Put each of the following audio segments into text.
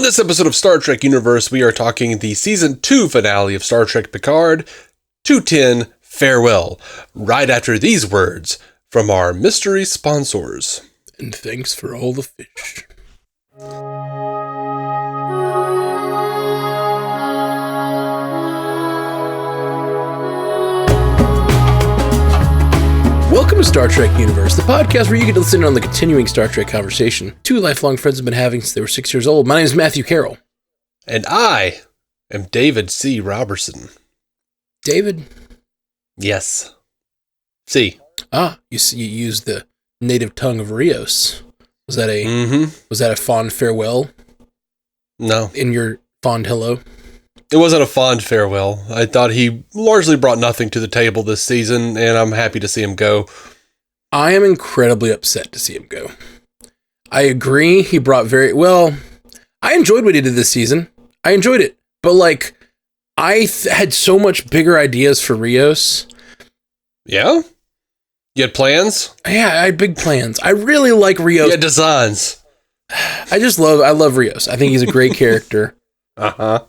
On this episode of Star Trek Universe, we are talking the Season 2 finale of Star Trek Picard, 210 Farewell, right after these words from our mystery sponsors. And thanks for all the fish. Welcome to Star Trek Universe, the podcast where you get to listen in on the continuing Star Trek conversation two lifelong friends have been having since they were 6 years old. My name is Matthew Carroll. And I am David C. Robertson. David? Yes. C. Ah, you used the native tongue of Rios. Was that a fond farewell? No. In your fond hello? It wasn't a fond farewell. I thought he largely brought nothing to the table this season, and I'm happy to see him go. I am incredibly upset to see him go. I agree, he brought I enjoyed what he did this season. I enjoyed it. But, I had so much bigger ideas for Rios. Yeah? You had plans? Yeah, I had big plans. I really like Rios. You had designs. I love Rios. I think he's a great character. Uh-huh.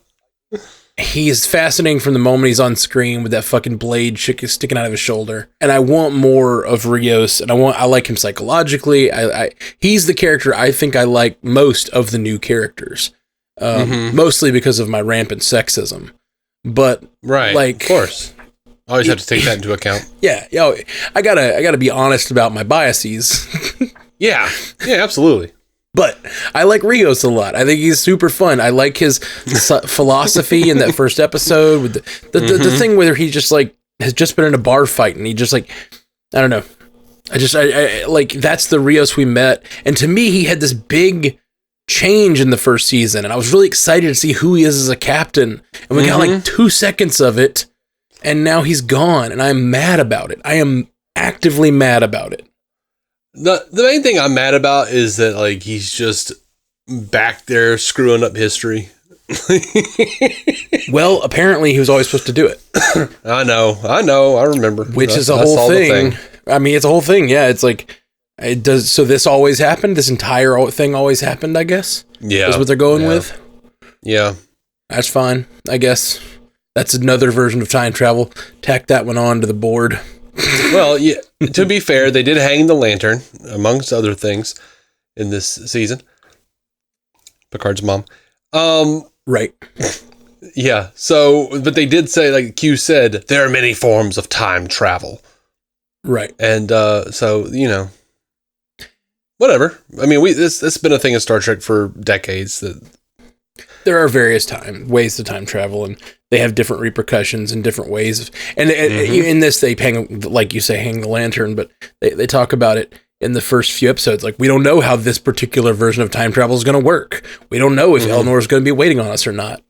He is fascinating from the moment he's on screen with that fucking blade sticking out of his shoulder. And I want more of Rios, and I like him psychologically. He's the character I think I like most of the new characters. Mostly because of my rampant sexism. But right, of course. Always have to take that into account. Yeah, I gotta be honest about my biases. Yeah, absolutely. But I like Rios a lot. I think he's super fun. I like his philosophy in that first episode with the thing where he just has just been in a bar fight and he just I don't know. I that's the Rios we met. And to me, he had this big change in the first season, and I was really excited to see who he is as a captain. And we got 2 seconds of it, and now he's gone, and I'm mad about it. I am actively mad about it. The main thing I'm mad about is that he's just back there screwing up history. Well, apparently he was always supposed to do it. I know, I remember. Which is a whole thing. I mean, it's a whole thing. Yeah, it's it does. So this always happened. This entire thing always happened, I guess. Yeah, is what they're going with. Yeah, that's fine. I guess that's another version of time travel. Tack that one on to the board. Well, yeah. To be fair, they did hang the lantern, amongst other things, in this season. Picard's mom. Right. Yeah. So, but they did say, like Q said, there are many forms of time travel. Right. And so, whatever. I mean, this has been a thing in Star Trek for decades. That there are various ways to time travel, and they have different repercussions and different ways. And in this, they hang, like you say, hang the lantern, but they talk about it in the first few episodes. We don't know how this particular version of time travel is going to work. We don't know if Eleanor is going to be waiting on us or not.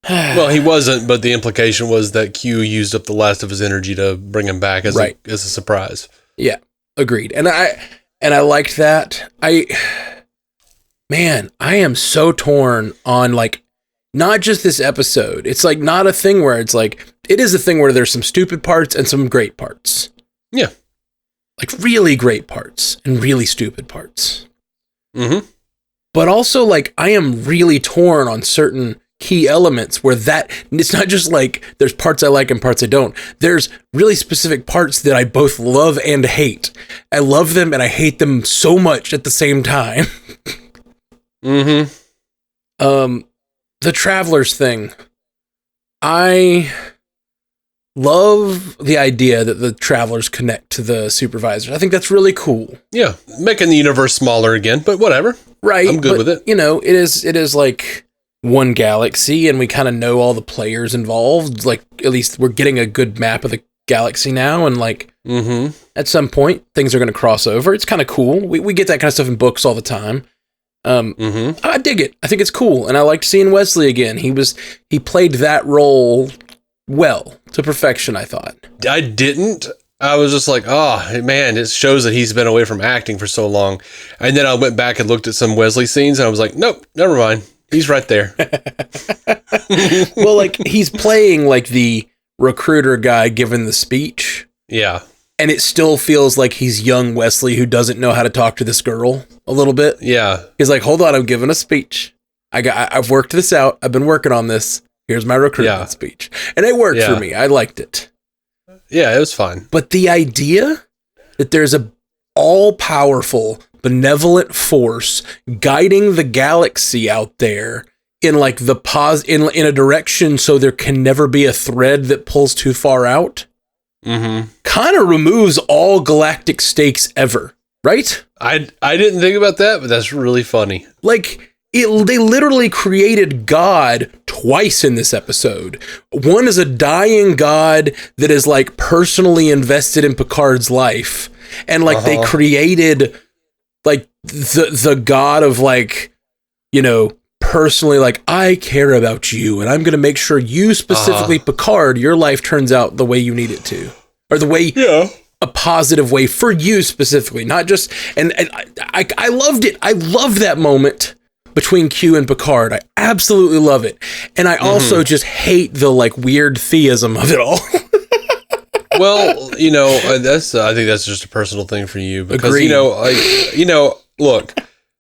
Well, he wasn't, but the implication was that Q used up the last of his energy to bring him back as a surprise. Yeah, agreed. And I liked that. Man, I am so torn on not just this episode. It's not a thing where it's it is a thing where there's some stupid parts and some great parts. Yeah. Really great parts and really stupid parts. Mm-hmm. But also I am really torn on certain key elements where it's not just there's parts I like and parts I don't. There's really specific parts that I both love and hate. I love them and I hate them so much at the same time. Mm-hmm. The Travelers thing. I love the idea that the Travelers connect to the supervisors. I think that's really cool. Yeah, making the universe smaller again, but whatever. Right. I'm good with it. It is one galaxy, and we kind of know all the players involved. At least we're getting a good map of the galaxy now, and at some point things are going to cross over. It's kind of cool. We get that kind of stuff in books all the time. I dig it. I think it's cool, and I liked seeing Wesley again. He played that role well to perfection, I thought. I didn't. I was just oh man, it shows that he's been away from acting for so long. And then I went back and looked at some Wesley scenes, and I was like, nope, never mind. He's right there. Well, he's playing the recruiter guy giving the speech. Yeah. And it still feels like he's young Wesley who doesn't know how to talk to this girl a little bit. Yeah. He's hold on, I'm giving a speech. I've worked this out. I've been working on this. Here's my recruitment speech. And it worked for me. I liked it. Yeah, it was fine. But the idea that there's a all-powerful, benevolent force guiding the galaxy out there in like in a direction so there can never be a thread that pulls too far out, kind of removes all galactic stakes ever, right? I didn't think about that, but that's really funny. Like, they literally created God twice in this episode. One is a dying God that is like personally invested in Picard's life. And like they created like the God of like, you know, personally like, I care about you and I'm going to make sure you specifically, Picard, your life turns out the way you need it to. Or the way, a positive way for you specifically. Not just, and I loved it. I loved that moment between Q and Picard. I absolutely love it. And I also just hate the like weird theism of it all. Well, you know, I think that's just a personal thing for you because, Agreed. Look,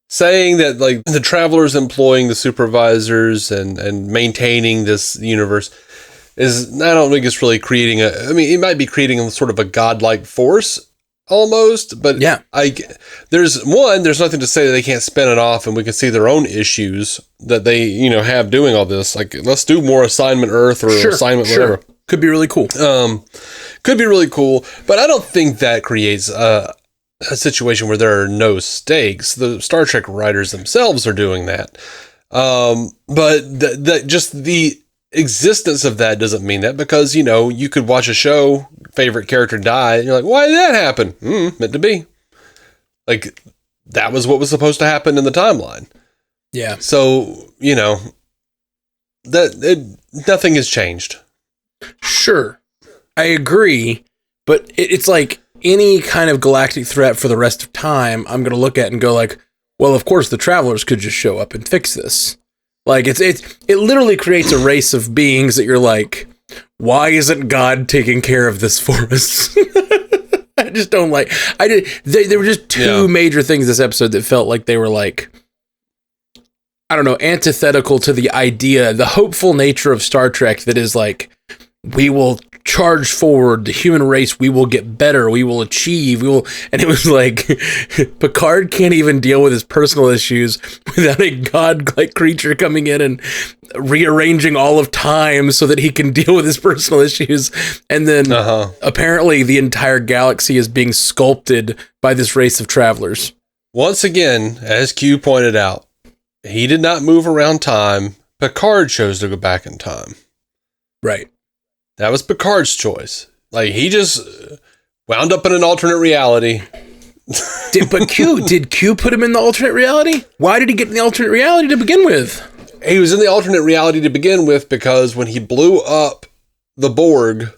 saying that like the Travelers employing the supervisors and maintaining this universe is, I don't think it's really creating it might be creating a sort of a godlike force almost, but there's nothing to say that they can't spin it off and we can see their own issues that they, have doing all this. Like, let's do more Assignment Earth or Assignment whatever. Could be really cool. Could be really cool, but I don't think that creates a situation where there are no stakes. The Star Trek writers themselves are doing that. But just the existence of that doesn't mean that, because, you could watch a show, favorite character die, and you're like, why did that happen? Meant to be. Like, that was what was supposed to happen in the timeline. Yeah. So, nothing has changed. Sure. I agree, but it's like any kind of galactic threat for the rest of time, I'm going to look at and go like, well, of course the Travelers could just show up and fix this. Like, it literally creates a race of beings that you're like, why isn't God taking care of this for us? I just don't like, there were just two major things this episode that felt like they were like, I don't know, antithetical to the idea, the hopeful nature of Star Trek that is like, we will charge forward, the human race, we will get better, we will achieve, and it was like, Picard can't even deal with his personal issues without a god-like creature coming in and rearranging all of time so that he can deal with his personal issues, and then apparently the entire galaxy is being sculpted by this race of travelers. Once again, as Q pointed out, he did not move around time. Picard chose to go back in time. Right. That was Picard's choice. Like, he just wound up in an alternate reality. Did Q put him in the alternate reality? Why did he get in the alternate reality to begin with? He was in the alternate reality to begin with because when he blew up the Borg,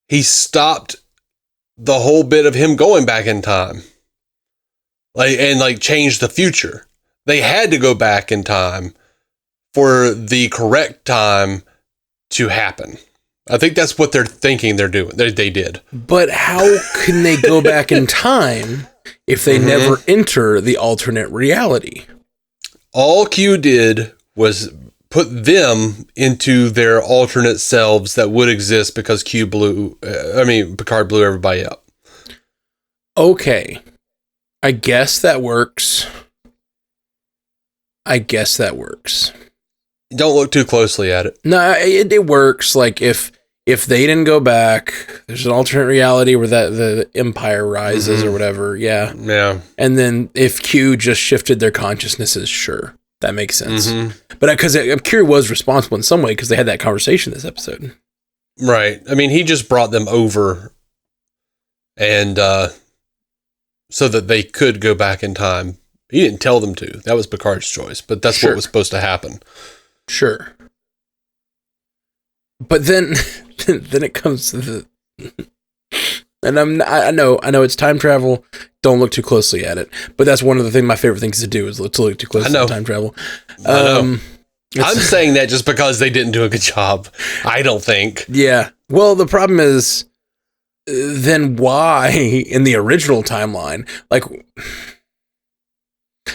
he stopped the whole bit of him going back in time. And changed the future. They had to go back in time for the correct time to happen. I think that's what they're thinking they're doing. They did. But how can they go back in time if they never enter the alternate reality? All Q did was put them into their alternate selves that would exist because Picard blew everybody up. Okay. I guess that works. Don't look too closely at it. No, it works. Like, if they didn't go back, there's an alternate reality where the Empire rises or whatever. Yeah. Yeah. And then if Q just shifted their consciousnesses, sure, that makes sense. But because Q was responsible in some way because they had that conversation this episode. Right. I mean, he just brought them over and so that they could go back in time. He didn't tell them to. That was Picard's choice, but that's what was supposed to happen. Sure. But then it comes to the, and I know it's time travel. Don't look too closely at it. But that's one of my favorite things to do is to look too closely at time travel. I know. I'm saying that just because they didn't do a good job. I don't think. Yeah. Well, the problem is, then why in the original timeline? Like,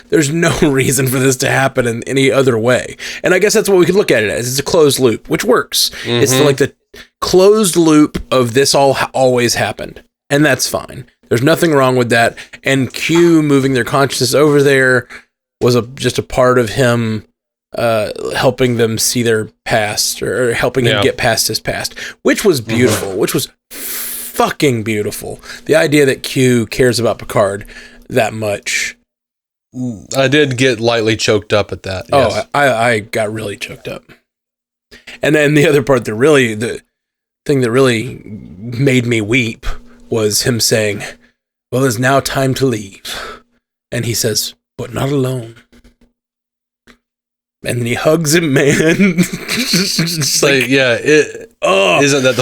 There's no reason for this to happen in any other way. And I guess that's what we could look at it as. It's a closed loop, which works. It's like the closed loop of this always happened. And that's fine. There's nothing wrong with that. And Q moving their consciousness over there was just a part of him helping them see their past, or helping him get past his past, which was beautiful, which was fucking beautiful. The idea that Q cares about Picard that much. I did get lightly choked up at that. Yes. Oh, I got really choked up. And then the other part the thing that really made me weep was him saying, well, it's now time to leave. And he says, but not alone. And then he hugs him, man. It's like, isn't that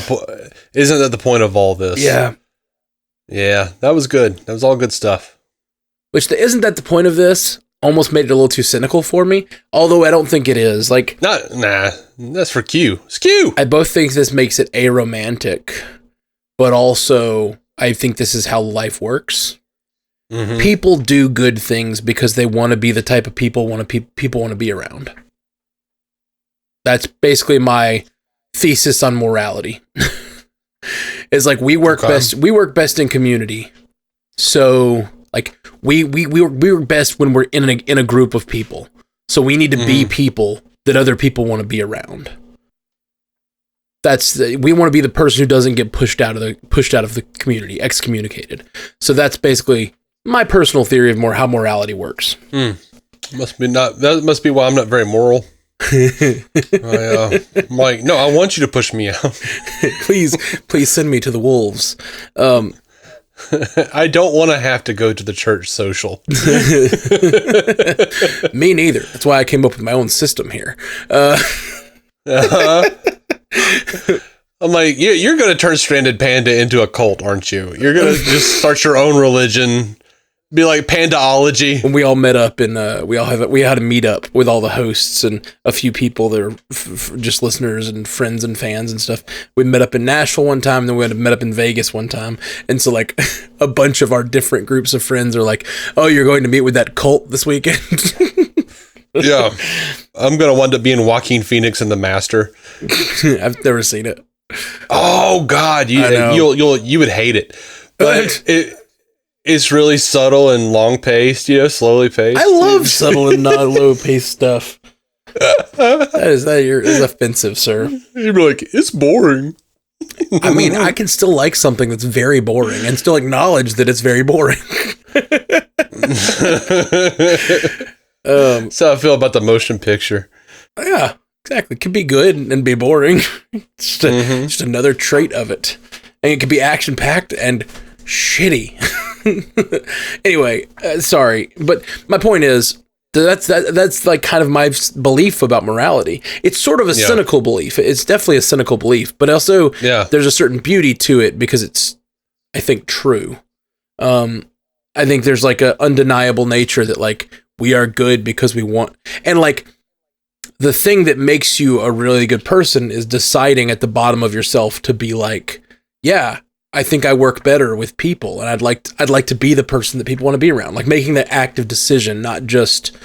the point of all this? Yeah. Yeah, that was good. That was all good stuff. Isn't that the point of this? Almost made it a little too cynical for me. Although I don't think it is. That's for Q. It's Q. I both think this makes it aromantic, but also I think this is how life works. Mm-hmm. People do good things because they want to be the type of people people want to be around. That's basically my thesis on morality. It's like we work best in community. So like we work best when we're in a group of people. So we need to be people that other people want to be around. We want to be the person who doesn't get pushed out of the community, excommunicated. So that's basically my personal theory of how morality works. That must be why I'm not very moral. I'm like, no, I want you to push me out. please send me to the wolves. I don't want to have to go to the church social. Me neither. That's why I came up with my own system here. I'm like, you're going to turn Stranded Panda into a cult, aren't you? You're going to just start your own religion, be like Pandaology. When we all met up and we had a meet up with all the hosts and a few people that are just listeners and friends and fans and stuff. We met up in Nashville one time, and then we had met up in Vegas one time. And so like a bunch of our different groups of friends are like, oh, you're going to meet with that cult this weekend? Yeah. I'm going to wind up being Joaquin Phoenix in The Master. I've never seen it. Oh God, you would hate it. But it's really subtle and long paced, slowly paced. I love subtle and not low paced stuff. You're offensive, sir. You'd be like, it's boring. I mean, I can still like something that's very boring and still acknowledge that it's very boring. That's how I feel about the motion picture. Yeah, exactly. It could be good and be boring. Just another trait of it. And it could be action packed and shitty. Anyway, sorry, but my point is that's like kind of my belief about morality. It's sort of a cynical belief. It's definitely a cynical belief, but also there's a certain beauty to it because it's, I think, true. I think there's like an undeniable nature that like we are good because we want, and like the thing that makes you a really good person is deciding at the bottom of yourself to be like, yeah, I think I work better with people, and I'd like to be the person that people want to be around. Like making that active decision, not just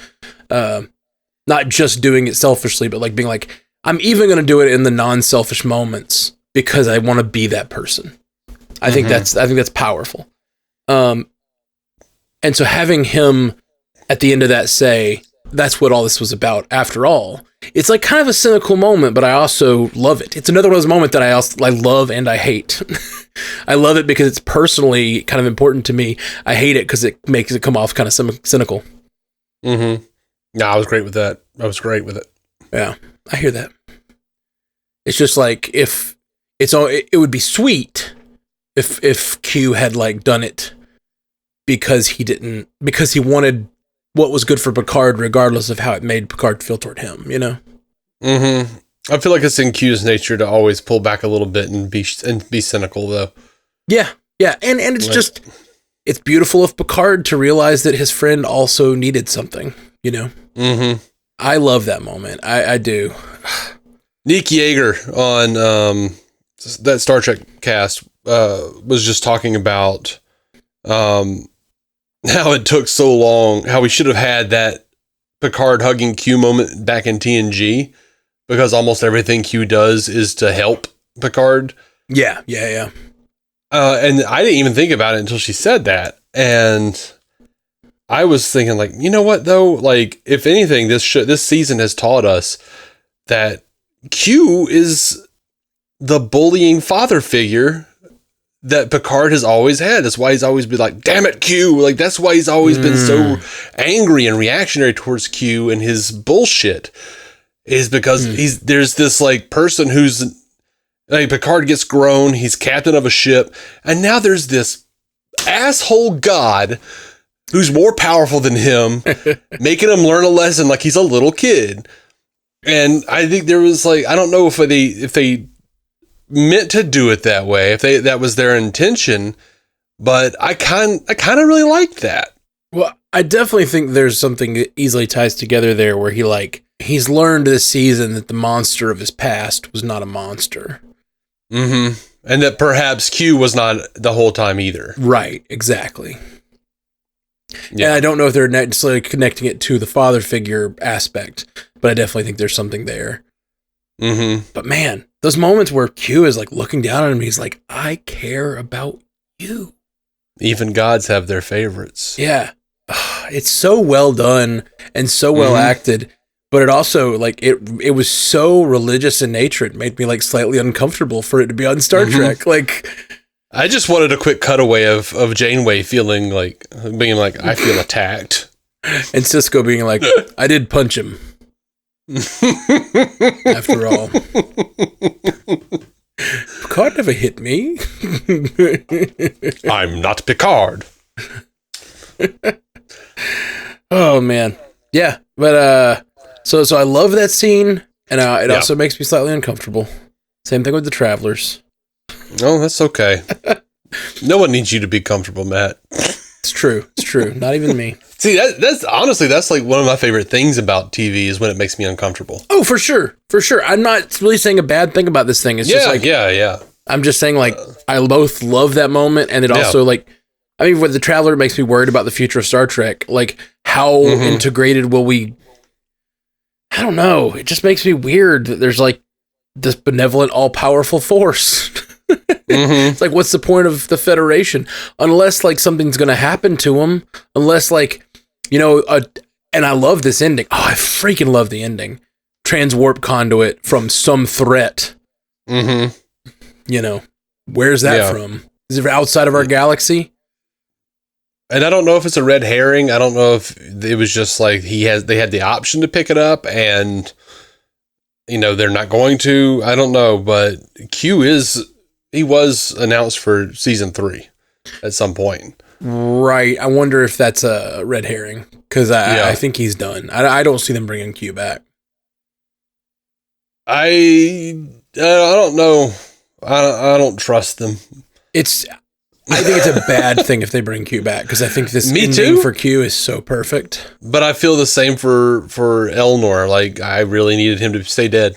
doing it selfishly, but like being like, I'm even going to do it in the non-selfish moments because I want to be that person. I think that's powerful. And so having him at the end of that say, that's what all this was about after all. It's like kind of a cynical moment, but I also love it. It's another one of those moments that I love and I hate. I love it because it's personally kind of important to me. I hate it because it makes it come off kind of cynical. Mm-hmm. No, I was great with that. I was great with it. Yeah, I hear that. It's just like it would be sweet if Q had like done it because he wanted what was good for Picard, regardless of how it made Picard feel toward him, Mm-hmm. I feel like it's in Q's nature to always pull back a little bit and be cynical, though. Yeah, and it's like, just it's beautiful of Picard to realize that his friend also needed something, Mm-hmm. I love that moment. I do. Nick Yeager on that Star Trek cast was just talking about how it took so long, how we should have had that Picard hugging Q moment back in TNG, because almost everything Q does is to help Picard. Yeah. And I didn't even think about it until she said that. And I was thinking, like, you know what, though? Like, if anything, this season has taught us that Q is the bullying father figure that Picard has always had. That's why he's always been like, damn it, Q. Like, that's why he's always been so angry and reactionary towards Q and his bullshit, is because there's this, like, person who's, like, Picard gets grown, he's captain of a ship, and now there's this asshole god who's more powerful than him, making him learn a lesson like he's a little kid. And I think there was, like, I don't know if they meant to do it that way, if that was their intention, but I kind of really liked that. Well, I definitely think there's something that easily ties together there where he's learned this season that the monster of his past was not a monster. Mm-hmm. And that perhaps Q was not the whole time either. Right, exactly. Yeah. And I don't know if they're necessarily connecting it to the father figure aspect, but I definitely think there's something there. Mm-hmm. But man, those moments where Q is like looking down on him, he's like, I care about you. Even gods have their favorites. Yeah. It's so well done and so well acted, but it also, like, it was so religious in nature, it made me, like, slightly uncomfortable for it to be on Star Trek. Like, I just wanted a quick cutaway of Janeway being like, I feel attacked. And Cisco being like, I did punch him. After all. Picard never hit me. I'm not Picard. Oh, man. Yeah, but, so I love that scene, and it also makes me slightly uncomfortable. Same thing with the Travelers. Oh, that's okay. No one needs you to be comfortable, Matt. It's true. Not even me. See, that's honestly, that's like one of my favorite things about TV is when it makes me uncomfortable. Oh, for sure. I'm not really saying a bad thing about this thing. It's just like, yeah. I'm just saying, like, I both love that moment, and it also, like, I mean, with the Traveler, it makes me worried about the future of Star Trek. Like, how integrated will we? I don't know. It just makes me weird that there's, like, this benevolent, all-powerful force. It's like, what's the point of the Federation? Unless, like, something's going to happen to them. Unless, like, you know, and I love this ending. Oh, I freaking love the ending. Transwarp conduit from some threat. You know, where's that from? Is it outside of our galaxy? And I don't know if it's a red herring. I don't know if it was just like they had the option to pick it up and, you know, they're not going to. I don't know, but Q was announced for season 3 at some point. Right. I wonder if that's a red herring, because I think he's done. I don't see them bringing Q back. I don't know. I don't trust them. I think it's a bad thing if they bring Q back, because I think this ending for Q is so perfect. But I feel the same for Elnor. Like, I really needed him to stay dead.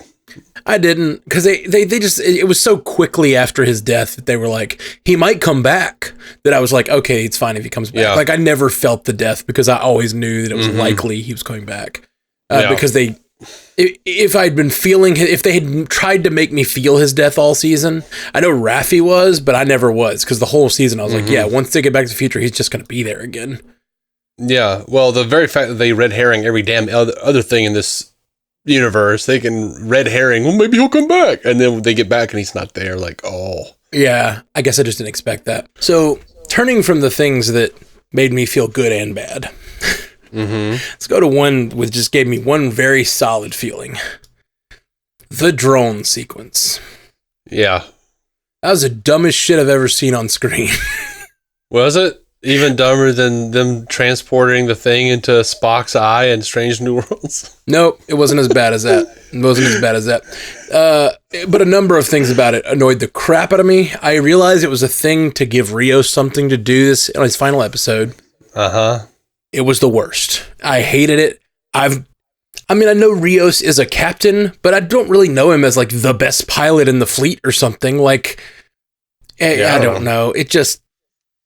I didn't, because they just, it was so quickly after his death that they were like, he might come back, that I was like, okay, it's fine if he comes back. Yeah. Like, I never felt the death because I always knew that it was likely he was coming back. Because if I'd been feeling, if they had tried to make me feel his death all season, I know Raffi was, but I never was, because the whole season I was like, yeah, once they get back to the future, he's just going to be there again. Yeah, well, the very fact that they red herring every damn other thing in this universe, they can red herring, well, maybe he'll come back, and then they get back and he's not there, like, oh. Yeah, I guess I just didn't expect that. So, turning from the things that made me feel good and bad, let's go to one with just gave me one very solid feeling. The drone sequence. Yeah. That was the dumbest shit I've ever seen on screen. Was it? Even dumber than them transporting the thing into Spock's eye in Strange New Worlds? Nope, it wasn't as bad as that. But a number of things about it annoyed the crap out of me. I realized it was a thing to give Rios something to do this on his final episode. It was the worst. I hated it. I know Rios is a captain, but I don't really know him as, like, the best pilot in the fleet or something. Like, I don't know. It just...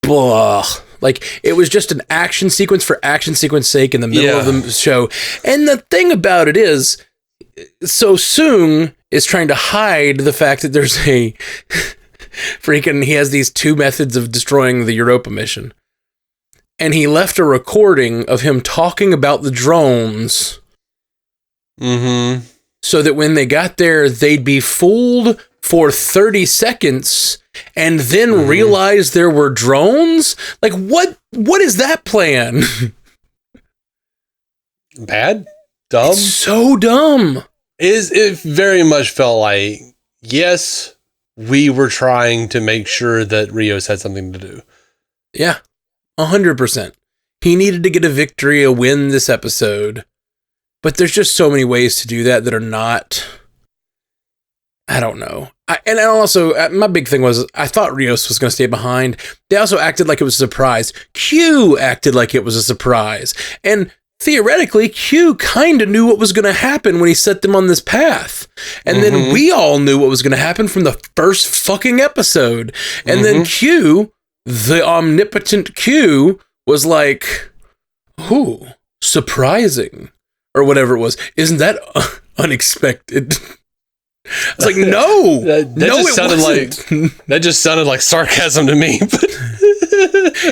Blah. Like, it was just an action sequence for action sequence sake in the middle of the show. And the thing about it is, so Soong is trying to hide the fact that there's a he has these two methods of destroying the Europa mission. And he left a recording of him talking about the drones. Mm-hmm. So that when they got there, they'd be fooled for 30 seconds and then realize there were drones? Like, what is that plan? Bad? Dumb? It's so dumb. It very much felt like, yes, we were trying to make sure that Rios had something to do. Yeah, 100%. He needed to get a victory, a win this episode. But there's just so many ways to do that are not... I don't know. And also, my big thing was, I thought Rios was going to stay behind. They also acted like it was a surprise. Q acted like it was a surprise. And theoretically, Q kind of knew what was going to happen when he set them on this path. And then we all knew what was going to happen from the first fucking episode. And then Q, the omnipotent Q, was like, ooh, surprising. Or wwhatever it was. Isn't that unexpected? It's like, no, that just sounded like sarcasm to me. But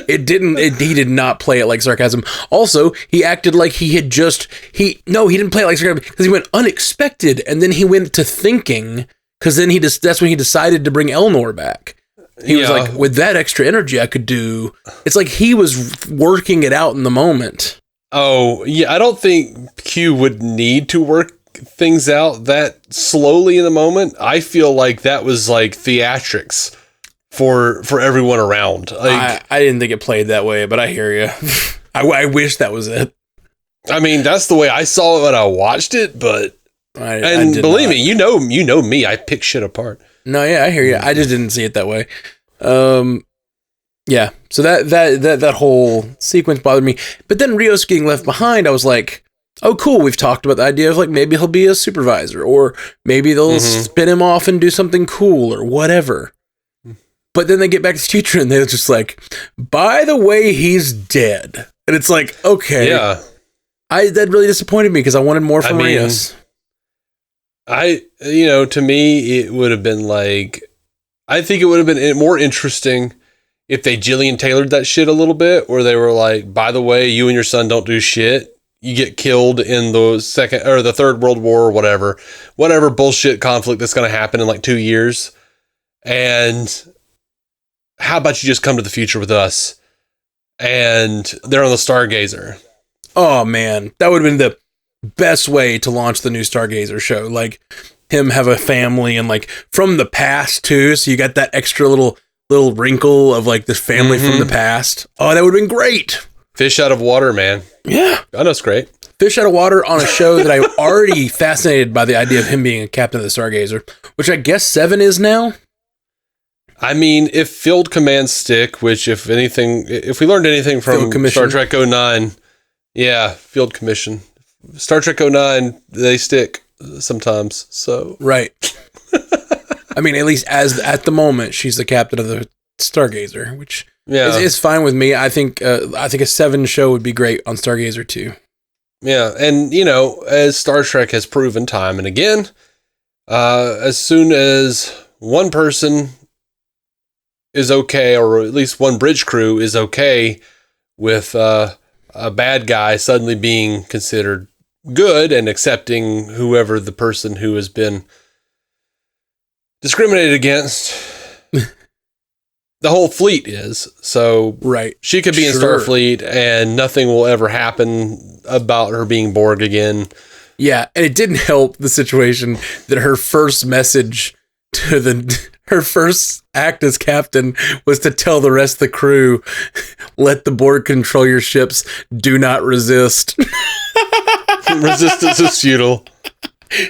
it didn't. He did not play it like sarcasm. Also, he acted like he didn't play it like sarcasm because he went unexpected, and then he went to thinking because then that's when he decided to bring Elnor back. He was like, with that extra energy, I could do. It's like he was working it out in the moment. Oh yeah, I don't think Q would need to work things out that slowly in the moment. I feel like that was like theatrics for everyone around. Like, I didn't think it played that way, but I hear you. I wish that was it. I mean, that's the way I saw it when I watched it, but believe me, you know me, I pick shit apart. No, yeah, I hear you. I just didn't see it that way. Yeah, so that whole sequence bothered me. But then Rios getting left behind, I was like, oh, cool, we've talked about the idea of like maybe he'll be a supervisor, or maybe they'll spin him off and do something cool or whatever. But then they get back to the future and they're just like, by the way, he's dead. And it's like, okay. Yeah. That really disappointed me because I wanted more from Rios. To me, it would have been like, I think it would have been more interesting if they Jillian tailored that shit a little bit, where they were like, by the way, you and your son don't do shit. You get killed in the second or the Third World War or whatever bullshit conflict that's going to happen in like 2 years. And how about you just come to the future with us? And they're on the Stargazer. Oh man, that would have been the best way to launch the new Stargazer show. Like him have a family and like from the past too. So you got that extra little wrinkle of like this family from the past. Oh, that would have been great. Fish out of water, man. Yeah. I know it's great. Fish out of water on a show that I'm already fascinated by the idea of him being a captain of the Stargazer, which I guess 7 is now. I mean, if field commands stick, which if we learned anything from Star Trek 09, yeah, field commission. Star Trek 09, they stick sometimes, so. Right. I mean, at least at the moment, she's the captain of the Stargazer, which is fine with me. I think a 7 show would be great on Stargazer too. Yeah, and as Star Trek has proven time and again, as soon as one person is okay, or at least one bridge crew is okay with a bad guy suddenly being considered good and accepting whoever the person who has been discriminated against, the whole fleet is. So right, she could be in Starfleet and nothing will ever happen about her being Borg again. Yeah, and it didn't help the situation that her first message to her first act as captain was to tell the rest of the crew, let the Borg control your ships, do not resist. Resistance is futile.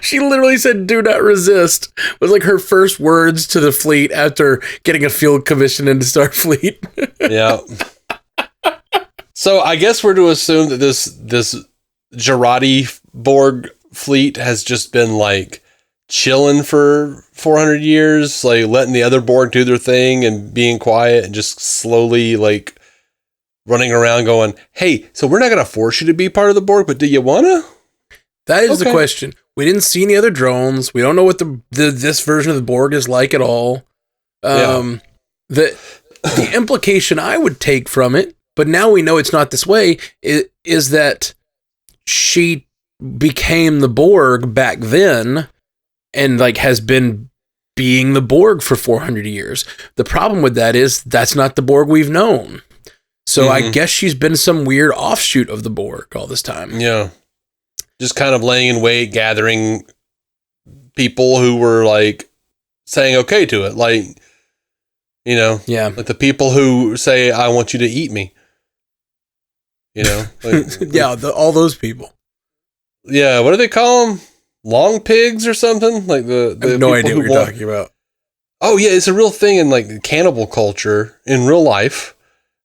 She literally said, do not resist. It was like her first words to the fleet after getting a field commission into Starfleet. Yeah. So I guess we're to assume that this Gerati Borg fleet has just been like chilling for 400 years, like letting the other Borg do their thing and being quiet and just slowly like running around going, hey, so we're not going to force you to be part of the Borg, but do you want to? That is the question. We didn't see any other drones. We don't know what this version of the Borg is like at all. The implication I would take from it, but now we know it's not this way, is that she became the Borg back then and like has been being the Borg for 400 years. The problem with that is that's not the Borg we've known. So I guess she's been some weird offshoot of the Borg all this time. Yeah. Just kind of laying in wait, gathering people who were like saying okay to it. Like, you know, like the people who say, I want you to eat me. You know? Like, yeah, all those people. Yeah, what do they call them? Long pigs or something? Like the I have no idea what you're talking about. Oh yeah, it's a real thing in like cannibal culture in real life.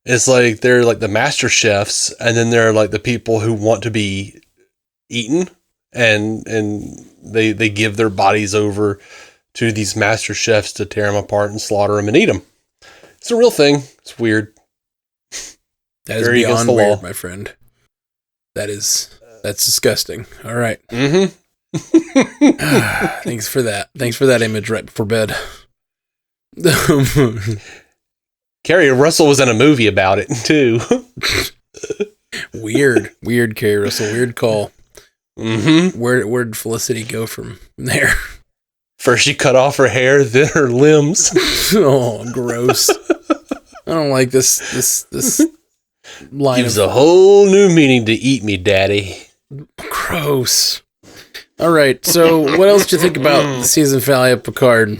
It's like they're like the master chefs, and then they're like the people who want to be eaten, and they give their bodies over to these master chefs to tear them apart and slaughter them and eat them. It's a real thing. It's weird. That is beyond weird, my friend. That's disgusting. All right. Mm-hmm. Thanks for that. Thanks for that image right before bed. Carrie Russell was in a movie about it too. Weird, Carrie Russell. Weird call. Mm-hmm. Where did Felicity go from there? First she cut off her hair, then her limbs. Oh, gross. I don't like this line. Gives a whole new meaning to eat me, daddy. Gross. All right, so what else do you think about the season finale of Picard?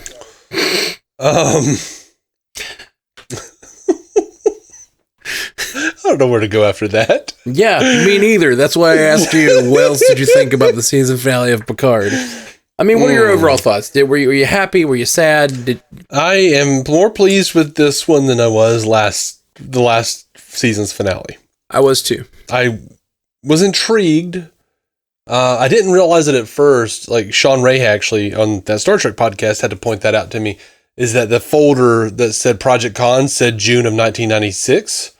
I don't know where to go after that. Yeah, me neither. That's why I asked you, what else did you think about the season finale of Picard? I mean, what are your overall thoughts? Were you happy? Were you sad? I am more pleased with this one than I was the last season's finale. I was too. I was intrigued. I didn't realize it at first. Like Sean Ray actually on that Star Trek podcast had to point that out to me. Is that the folder that said Project Con said June of 1996.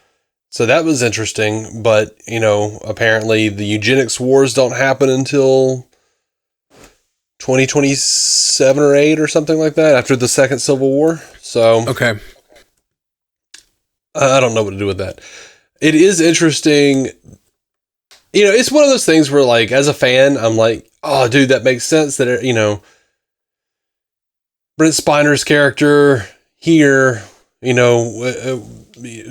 So that was interesting. But, you know, apparently the eugenics wars don't happen until 2027 or 8 or something like that after the second Civil War. So, okay. I don't know what to do with that. It is interesting. You know, it's one of those things where, like, as a fan, I'm like, oh, dude, that makes sense that, you know, Brent Spiner's character here, you know,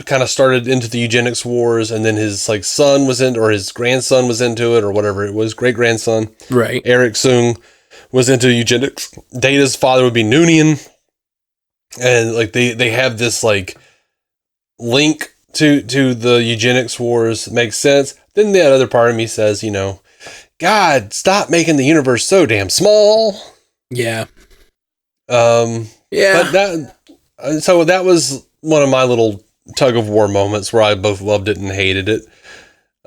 kind of started into the eugenics wars, and then his like son was in, or his grandson was into it, or whatever it was, great grandson, right? Eric Soong was into eugenics. Data's father would be Noonian, and like they have this like link to the eugenics wars. Makes sense. Then that other part of me says, you know, God, stop making the universe so damn small. Yeah. Yeah. But so that was one of my little tug of war moments where I both loved it and hated it.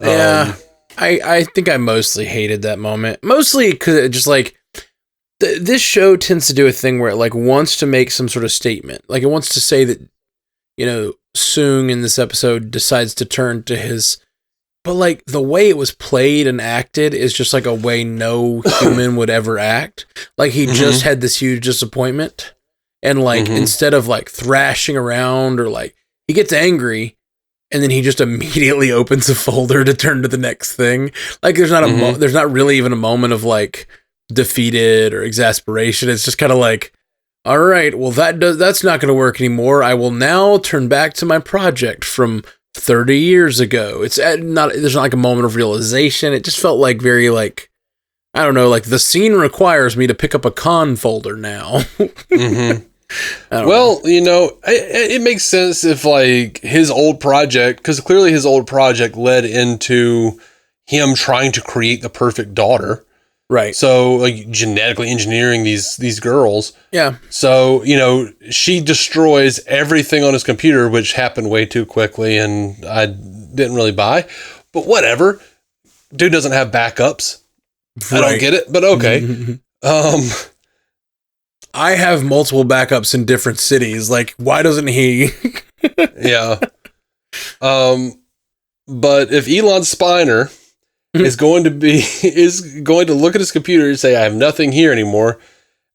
Yeah. I think I mostly hated that moment. Mostly because it just like this show tends to do a thing where it like wants to make some sort of statement. Like it wants to say that, you know, Soong in this episode decides to turn to his, but like the way it was played and acted is just like a way no human would ever act. Like he just had this huge disappointment, and like instead of like thrashing around or like he gets angry and then he just immediately opens a folder to turn to the next thing. Like there's not there's not really even a moment of like defeated or exasperation. It's just kind of like, all right, well that's not going to work anymore. I will now turn back to my project from 30 years ago. It's there's not like a moment of realization. It just felt like very like, I don't know, like the scene requires me to pick up a con folder now. Well, you know, it makes sense if like his old project, because clearly his old project led into him trying to create the perfect daughter. Right. So like genetically engineering these girls. Yeah. So, you know, she destroys everything on his computer, which happened way too quickly and I didn't really buy. But whatever. Dude doesn't have backups. Right. I don't get it, but okay. I have multiple backups in different cities. Like, why doesn't he? Yeah. But if Elon Spiner is going to look at his computer and say, I have nothing here anymore.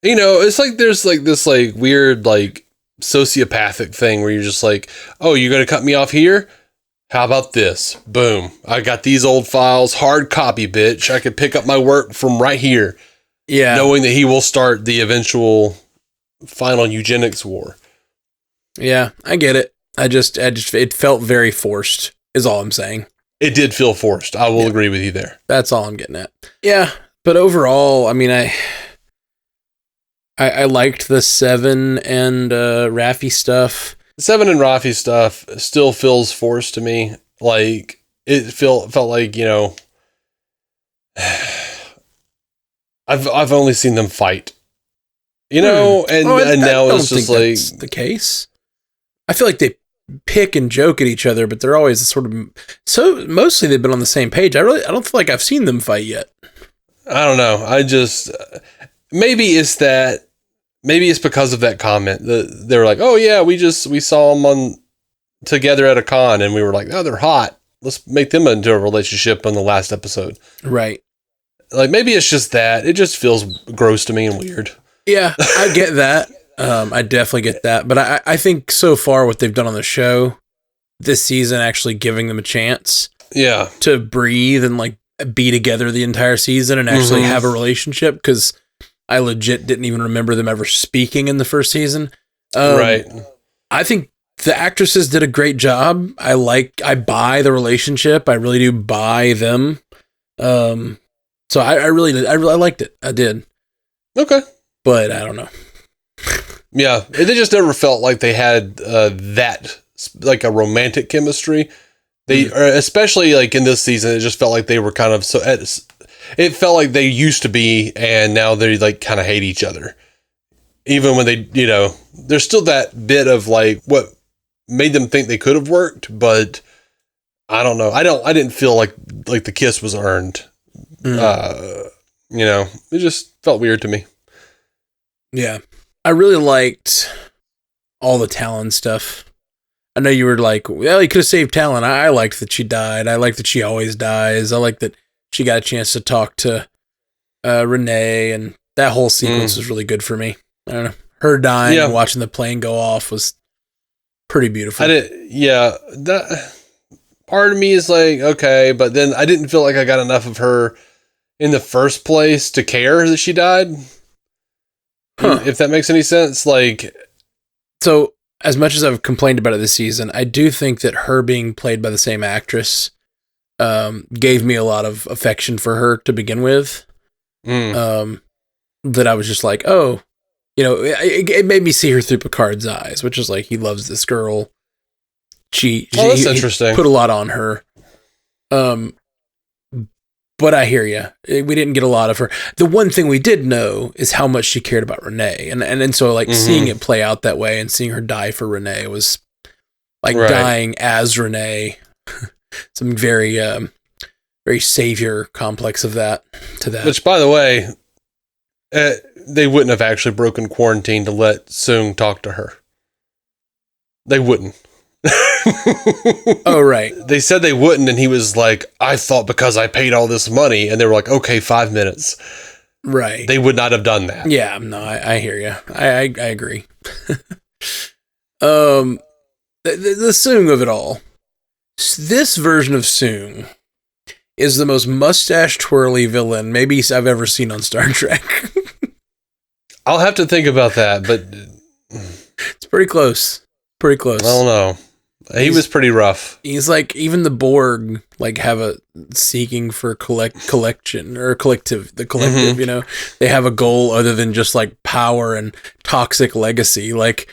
It's like there's like this like weird like sociopathic thing where you're just like, oh, you're going to cut me off here? How about this? Boom. I got these old files, hard copy, bitch. I could pick up my work from right here. Yeah. Knowing that he will start the eventual final eugenics war. Yeah, I get it. It felt very forced, is all I'm saying. It did feel forced. I will agree with you there. That's all I'm getting at. Yeah, but overall, I mean, I liked the Seven and Raffi stuff. Seven and Raffi stuff still feels forced to me. Like it felt like, I've only seen them fight, and now it's just like that's the case. I feel like they pick and joke at each other, but they're always sort of mostly they've been on the same page. I don't feel like I've seen them fight yet. I don't know. I just maybe it's because of that comment. They were like, oh yeah, we saw them together at a con, and we were like, oh, they're hot. Let's make them into a relationship on the last episode. Right. Like maybe it's just that it just feels gross to me and weird. Yeah, I get that. I definitely get that. But I think so far what they've done on the show this season, actually giving them a chance to breathe and like be together the entire season and actually have a relationship, because I legit didn't even remember them ever speaking in the first season. Right. I think the actresses did a great job. I buy the relationship. I really do buy them. So I really liked it. I did. Okay. But I don't know. Yeah. They just never felt like they had that, like a romantic chemistry. They, especially like in this season, it just felt like they were kind of it felt like they used to be, and now they like kind of hate each other. Even when they, there's still that bit of like what made them think they could have worked, but I don't know. I didn't feel like the kiss was earned. It just felt weird to me. Yeah. I really liked all the Talon stuff. I know you were like, well, he could have saved Talon. I liked that she died. I like that she always dies. I like that she got a chance to talk to Renee, and that whole sequence was really good for me. I don't know. Her dying and watching the plane go off was pretty beautiful. That part of me is like, okay, but then I didn't feel like I got enough of her in the first place to care that she died. If that makes any sense. Like, so as much as I've complained about it this season, I do think that her being played by the same actress gave me a lot of affection for her to begin with. That I was just like, oh, it made me see her through Picard's eyes, which is like, he loves this girl. That's interesting. He put a lot on her. But I hear you. We didn't get a lot of her. The one thing we did know is how much she cared about Renee. And so like seeing it play out that way and seeing her die for Renee was like dying as Renee. Some very, very savior complex of that to that. Which, by the way, they wouldn't have actually broken quarantine to let Soong talk to her. They wouldn't. Oh, right. They said they wouldn't, and he was like, I thought because I paid all this money, and they were like, okay, 5 minutes. Right. They would not have done that. Yeah, no, I hear you. I agree. The Soong of it all. This version of Soong is the most mustache twirly villain maybe I've ever seen on Star Trek. I'll have to think about that, but it's pretty close. Pretty close. I don't know. He was pretty rough. He's like, even the Borg like have a seeking for collection or collective, the collective, they have a goal other than just like power and toxic legacy. Like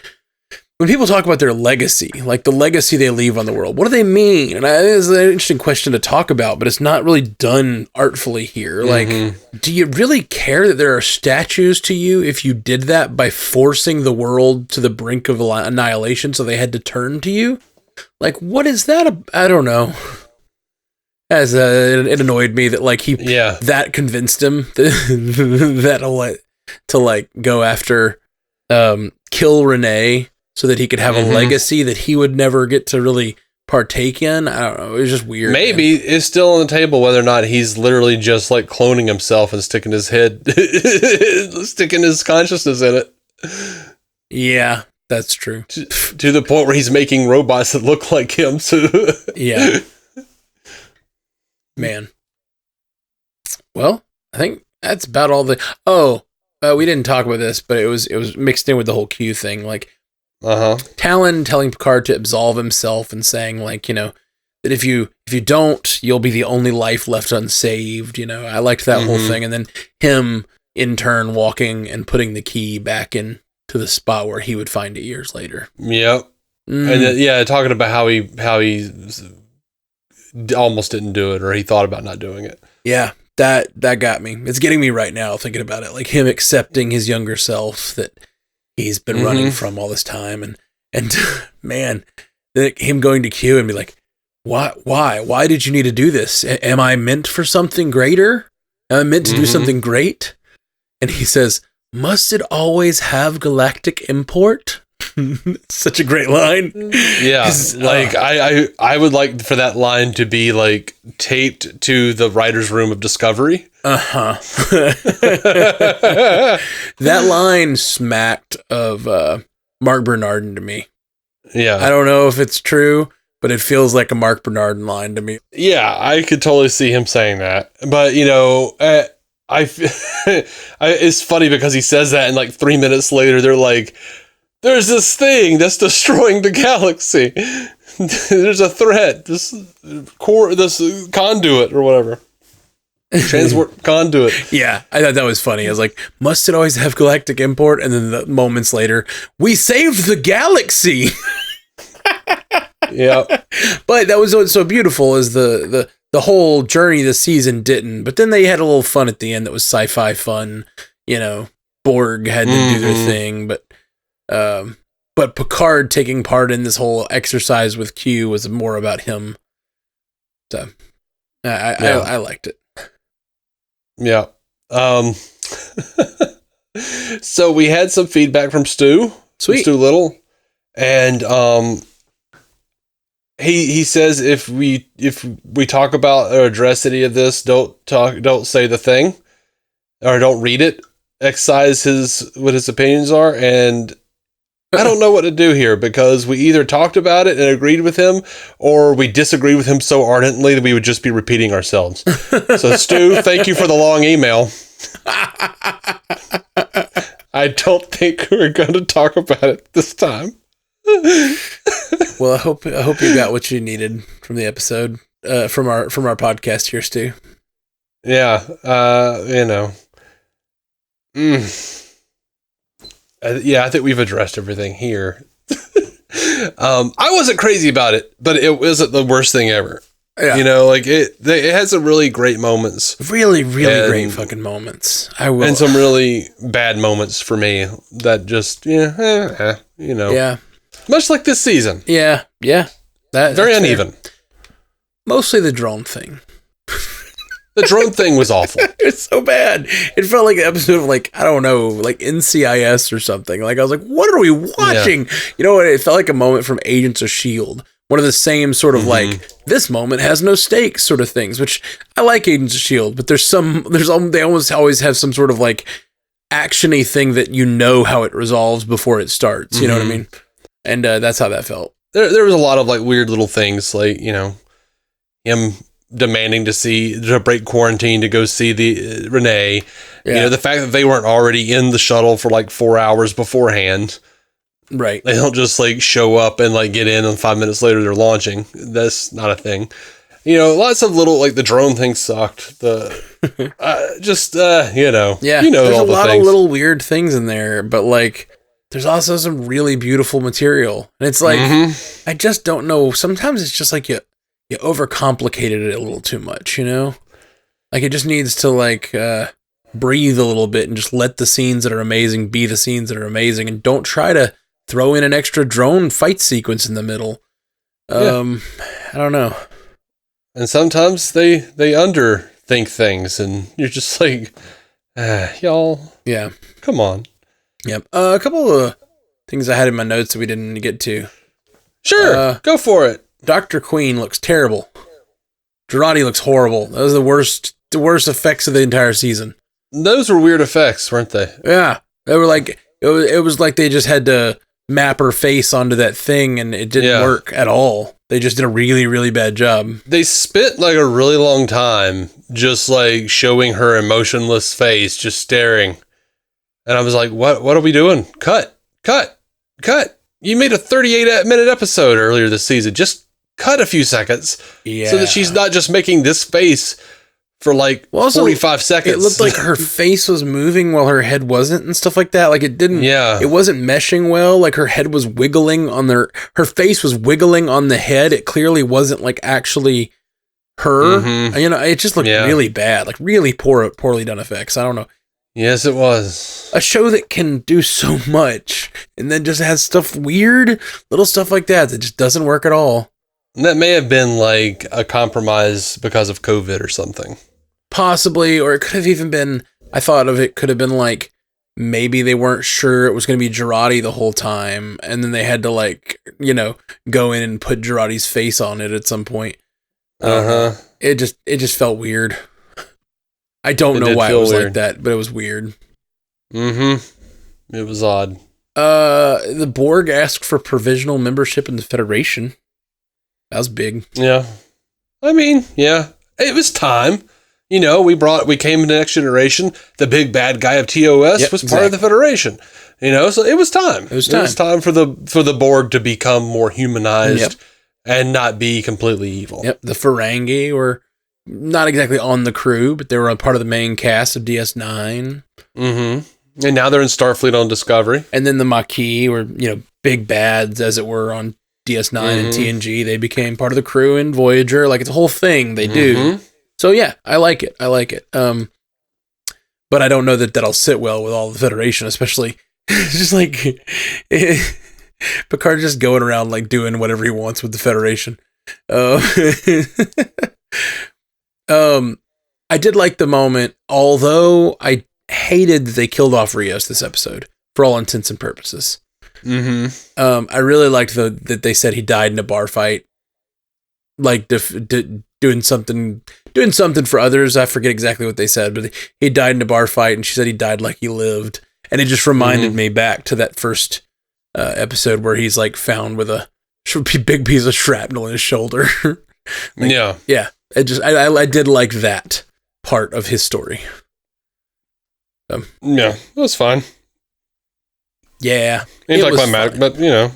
when people talk about their legacy, like the legacy they leave on the world, what do they mean? And it's an interesting question to talk about, but it's not really done artfully here. Like, do you really care that there are statues to you if you did that by forcing the world to the brink of annihilation so they had to turn to you? Like, what is that? I don't know. As it annoyed me that like that convinced him to like go after kill Renee so that he could have a legacy that he would never get to really partake in. I don't know. It was just weird. Maybe it's still on the table whether or not he's literally just like cloning himself and sticking his head, sticking his consciousness in it. Yeah, that's true. To the point where he's making robots that look like him. So yeah. Man. Well, I think that's about all we didn't talk about this, but it was mixed in with the whole Q thing. Like, Talon telling Picard to absolve himself and saying, like, you know, that if you don't, you'll be the only life left unsaved. You know, I liked that whole thing. And then him in turn walking and putting the key back into the spot where he would find it years later. Yep. And then, talking about how he almost didn't do it, or he thought about not doing it. Yeah. That got me. It's getting me right now thinking about it. Like him accepting his younger self that he's been running from all this time. And man, him going to Q and be like, why did you need to do this? Am I meant for something greater? Am I meant to do something great? And he says, must it always have galactic import? Such a great line. Yeah, like I would like for that line to be like taped to the writer's room of Discovery. That line smacked of Mark Bernardin to me. Yeah, I don't know if it's true, but it feels like a Mark Bernardin line to me. Yeah, I could totally see him saying that. But you know, it's funny because he says that, and like 3 minutes later, they're like, there's this thing that's destroying the galaxy. There's a threat. This conduit or whatever. Transport conduit. Yeah, I thought that was funny. I was like, must it always have galactic import? And then the moments later, we saved the galaxy. Yeah. But that was what's so beautiful is the whole journey this season didn't. But then they had a little fun at the end that was sci-fi fun. You know, Borg had to do their thing, but Picard taking part in this whole exercise with Q was more about him. So I liked it. Yeah. So we had some feedback from Stu. Sweet. Stu Little. And he says if we talk about or address any of this, don't say the thing or don't read it. Excise what his opinions are, and I don't know what to do here because we either talked about it and agreed with him, or we disagreed with him so ardently that we would just be repeating ourselves. So, Stu, thank you for the long email. I don't think we're going to talk about it this time. Well, I hope you got what you needed from the episode, from our podcast here, Stu. Yeah, you know. I think we've addressed everything here. I wasn't crazy about it, but it wasn't the worst thing ever. Yeah. You know, like it had some really great moments. Really, really great fucking moments. And some really bad moments for me that just, you know. Yeah. Much like this season. Yeah. Yeah. Very uneven. Fair. Mostly the drone thing. The drone thing was awful. It's so bad. It felt like an episode of like, I don't know, like NCIS or something. Like I was like, what are we watching? Yeah. You know what? It felt like a moment from Agents of S.H.I.E.L.D. One of the same sort of like, this moment has no stakes sort of things, which I like Agents of S.H.I.E.L.D., but they almost always have some sort of like action-y thing that you know how it resolves before it starts. You know what I mean? And that's how that felt. There was a lot of like weird little things like, you know, him demanding to break quarantine to go see the Renee. Yeah. You know, the fact that they weren't already in the shuttle for like 4 hours beforehand. Right. They don't just like show up and like get in and 5 minutes later they're launching. That's not a thing. You know, lots of little, like the drone thing sucked. You know. Yeah. You know, there's all a lot things. of little weird things in there, but like there's also some really beautiful material. And it's like, I just don't know. Sometimes it's just like you overcomplicated it a little too much, you know? Like it just needs to like breathe a little bit and just let the scenes that are amazing be the scenes that are amazing, and don't try to throw in an extra drone fight sequence in the middle. I don't know. And sometimes they underthink things and you're just like, y'all. Yeah. Come on. Yep. A couple of things I had in my notes that we didn't get to. Sure. Go for it. Dr. Queen looks terrible. Girardi looks horrible. That was the worst effects of the entire season. Those were weird effects, weren't they? Yeah. They were like, it was like they just had to map her face onto that thing and it didn't work at all. They just did a really, really bad job. They spent like a really long time just like showing her emotionless face, just staring. And I was like, what are we doing? Cut. You made a 38-minute episode earlier this season. Just cut a few seconds so that she's not just making this face for like 45 seconds. It looked like her face was moving while her head wasn't and stuff like that. Like it didn't, it wasn't meshing well. Like her head was wiggling on her face was wiggling on the head. It clearly wasn't like actually her. Mm-hmm. You know, it just looked really bad, like really poorly done effects. I don't know. Yes, it was. A show that can do so much and then just has stuff weird, little stuff like that just doesn't work at all. And that may have been like a compromise because of COVID or something. Possibly, or it could have even been, I thought of it could have been like, maybe they weren't sure it was going to be Girardi the whole time, and then they had to like, you know, go in and put Girardi's face on it at some point. It just felt weird. I don't know why it was weird like that, but it was weird. It was odd. The Borg asked for provisional membership in the Federation. That was big. Yeah. I mean, yeah. It was time. You know, we came into Next Generation. The big bad guy of TOS was part of the Federation. You know, so it was time. It was time for the Borg to become more humanized and not be completely evil. Yep. The Ferengi were not exactly on the crew, but they were a part of the main cast of DS9. Mm-hmm. And now they're in Starfleet on Discovery. And then the Maquis were, you know, big bads, as it were, on DS9 and TNG. They became part of the crew in Voyager. Like, it's a whole thing they do. So, yeah, I like it. But I don't know that that'll sit well with all the Federation, especially just like Picard just going around, like, doing whatever he wants with the Federation. I did like the moment, although I hated that they killed off Rios this episode for all intents and purposes. I really liked that they said he died in a bar fight, like doing something for others. I forget exactly what they said, but he died in a bar fight, and she said he died like he lived, and it just reminded me back to that first episode where he's like found with a big piece of shrapnel in his shoulder. Yeah. I did like that part of his story. Yeah, it was fine. Yeah. Anticlimactic, but you know.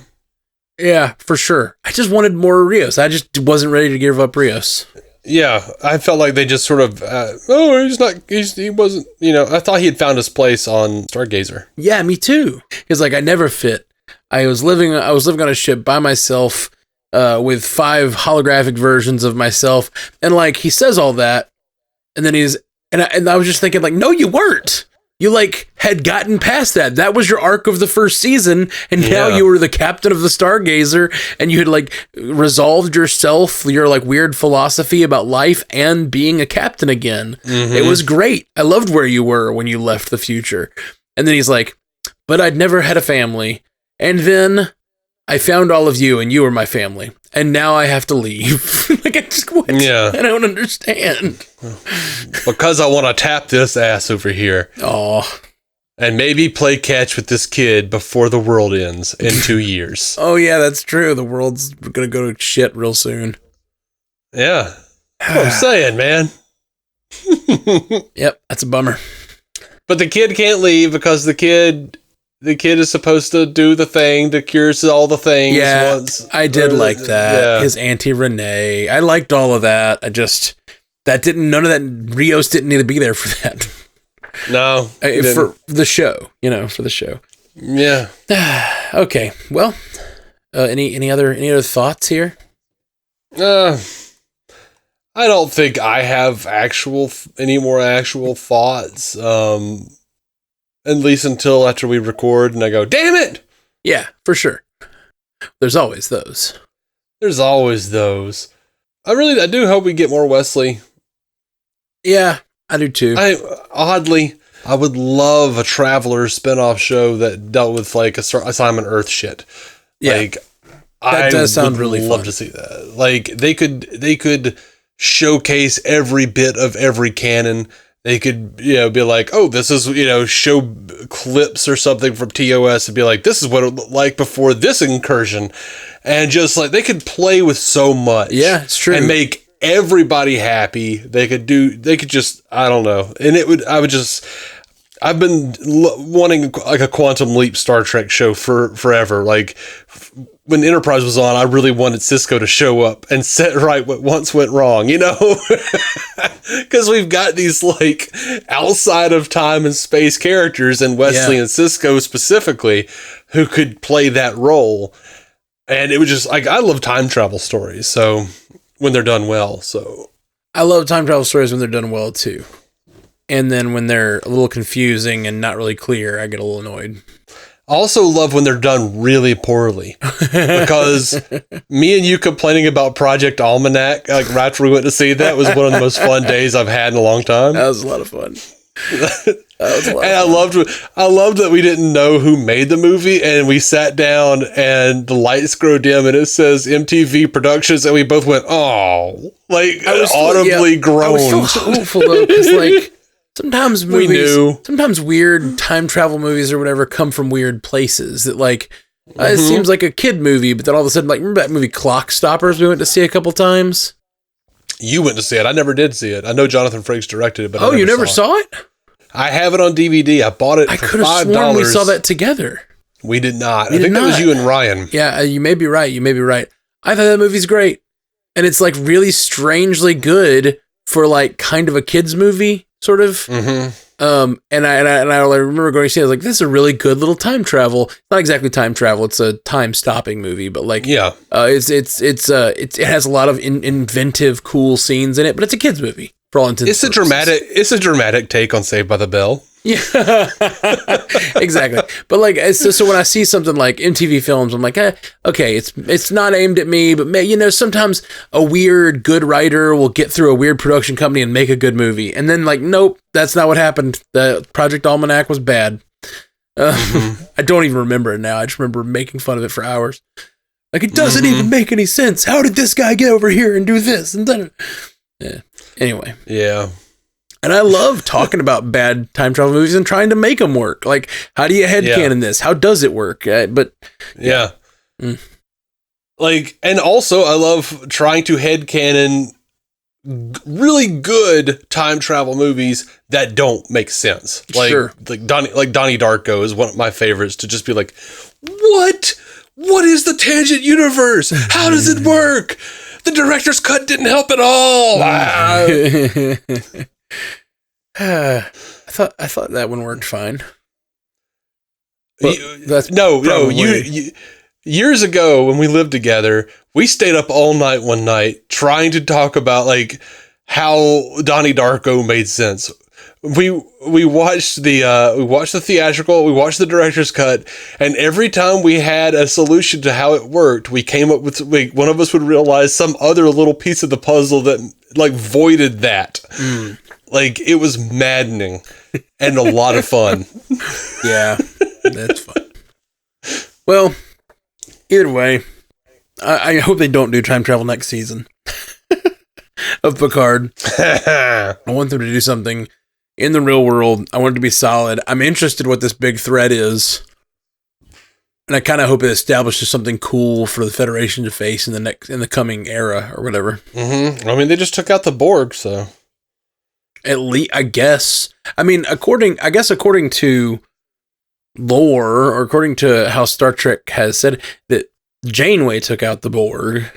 Yeah, for sure. I just wanted more Rios. I just wasn't ready to give up Rios. Yeah, I felt like they just sort of, he wasn't, you know, I thought he had found his place on Stargazer. Yeah, me too. Because like I never fit. I was living on a ship by myself, with 5 holographic versions of myself, and like he says all that, and then I was just thinking like, no, you weren't. You like had gotten past that. That was your arc of the first season, and now you were the captain of the Stargazer, and you had like resolved yourself, your like weird philosophy about life and being a captain again. It was great. I loved where you were when you left the future. And then he's like, but I'd never had a family, and then I found all of you, and you were my family, and now I have to leave. Like, I don't understand. Because I want to tap this ass over here. Oh. And maybe play catch with this kid before the world ends in 2 years. Oh, yeah, that's true. The world's going to go to shit real soon. Yeah. That's what I'm saying, man. Yep, that's a bummer. But the kid can't leave because the kid is supposed to do the thing to cure all the things. Yeah, once. I did like that. Yeah. His Auntie Renee. I liked all of that. None of that, Rios didn't need to be there for that. No. For the show, for the show. Yeah. Okay, well, any other thoughts here? I don't think I have any more actual thoughts. At least until after we record and I go, damn it! Yeah, for sure. There's always those. I do hope we get more Wesley. Yeah, I do too. I would love a Traveler spinoff show that dealt with like assignment Earth shit. Yeah. Like, That does sound really love fun. to see that. Like they could showcase every bit of every canon. They could, be like, oh, this is, show clips or something from TOS and be like, this is what it looked like before this incursion. And just like, they could play with so much. Yeah, it's true. And make everybody happy. They could just, I don't know. And I've been wanting like a Quantum Leap Star Trek show forever. Like when Enterprise was on, I really wanted Cisco to show up and set right what once went wrong, because we've got these like outside of time and space characters, and Wesley and Cisco specifically, who could play that role. And it was just like, I love time travel stories. So when they're done well, I love time travel stories when they're done well too. And then when they're a little confusing and not really clear, I get a little annoyed. I also love when they're done really poorly, because me and you complaining about Project Almanac, like right after we went to see that, was one of the most fun days I've had in a long time. That was a lot of fun. I loved that we didn't know who made the movie, and we sat down and the lights grow dim and it says MTV Productions, and we both went, oh, like audibly groaned. I was so hopeful though, because like sometimes weird time travel movies or whatever come from weird places that like it seems like a kid movie, but then all of a sudden, like, remember that movie Clock Stoppers we went to see a couple times? You went to see it. I never did see it. I know Jonathan Frakes directed it, but you never saw it? I have it on DVD. I bought it for $5. I could have sworn we saw that together. We did not. I think that was you and Ryan. Yeah, you may be right. I thought that movie's great. And it's like really strangely good for like kind of a kid's movie, sort of. Mm-hmm. And I remember going to see it, I was like, this is a really good little time travel. Not exactly time travel, it's a time stopping movie, but like, it has a lot of inventive, cool scenes in it, but it's a kid's movie for all intents and purposes. It's a dramatic take on Saved by the Bell. Yeah, exactly. But like, so when I see something like MTV Films, I'm like, okay, it's not aimed at me, but sometimes a weird good writer will get through a weird production company and make a good movie, and then like, nope, that's not what happened. The Project Almanac was bad. I don't even remember it now. I just remember making fun of it for hours. Like, it doesn't even make any sense. How did this guy get over here and do this and then? Yeah. Anyway. Yeah. And I love talking about bad time travel movies and trying to make them work. Like, how do you headcanon this? How does it work? But yeah. Like, and also I love trying to headcanon really good time travel movies that don't make sense. Like, like Donnie Darko is one of my favorites, to just be like, what is the tangent universe? How does it work? The director's cut didn't help at all. I thought that one worked fine. Years ago when we lived together, we stayed up all night one night trying to talk about like how Donnie Darko made sense. We watched the theatrical, we watched the director's cut, and every time we had a solution to how it worked, we came up with, one of us would realize some other little piece of the puzzle that like voided that. Like, it was maddening and a lot of fun. Yeah, that's fun. Well, either way, I hope they don't do time travel next season of Picard. I want them to do something in the real world. I want it to be solid. I'm interested what this big threat is. And I kind of hope it establishes something cool for the Federation to face in the coming era or whatever. Mm-hmm. I mean, they just took out the Borg, so. At least, I guess. I mean, according to lore, or according to how Star Trek has said, that Janeway took out the Borg,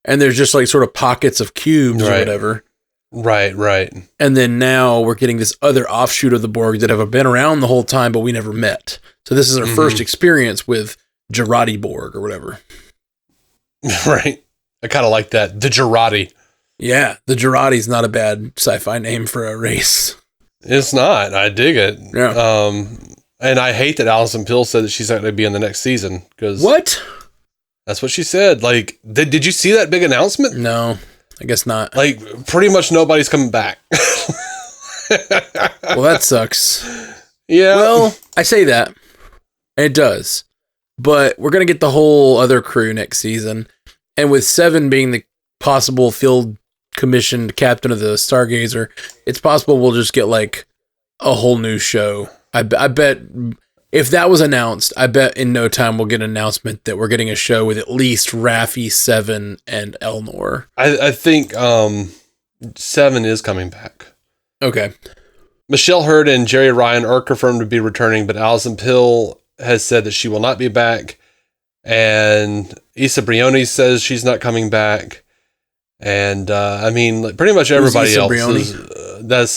and there's just like sort of pockets of cubes or whatever. Right. And then now we're getting this other offshoot of the Borg that have been around the whole time, but we never met. So this is our first experience with Jurati Borg or whatever. Right. I kind of like that. The Jurati. Yeah, the Jurati's not a bad sci-fi name for a race. It's not. I dig it. Yeah. And I hate that Alison Pill said that she's not going to be in the next season. What? That's what she said. Like, did you see that big announcement? No, I guess not. Like, pretty much nobody's coming back. Well, that sucks. Yeah. Well, I say that, and it does. but we're going to get the whole other crew next season. And with Seven being the possible field commissioned captain of the Stargazer, it's possible we'll just get like a whole new show. I bet if that was announced, I bet in no time we'll get an announcement that we're getting a show with at least Raffi, Seven, and Elnor. I think Seven is coming back. Okay. Michelle Hurd and Jerry Ryan are confirmed to be returning, but Alison Pill has said that she will not be back. And Issa Brioni says she's not coming back. And, I mean, like, pretty much everybody else is, that's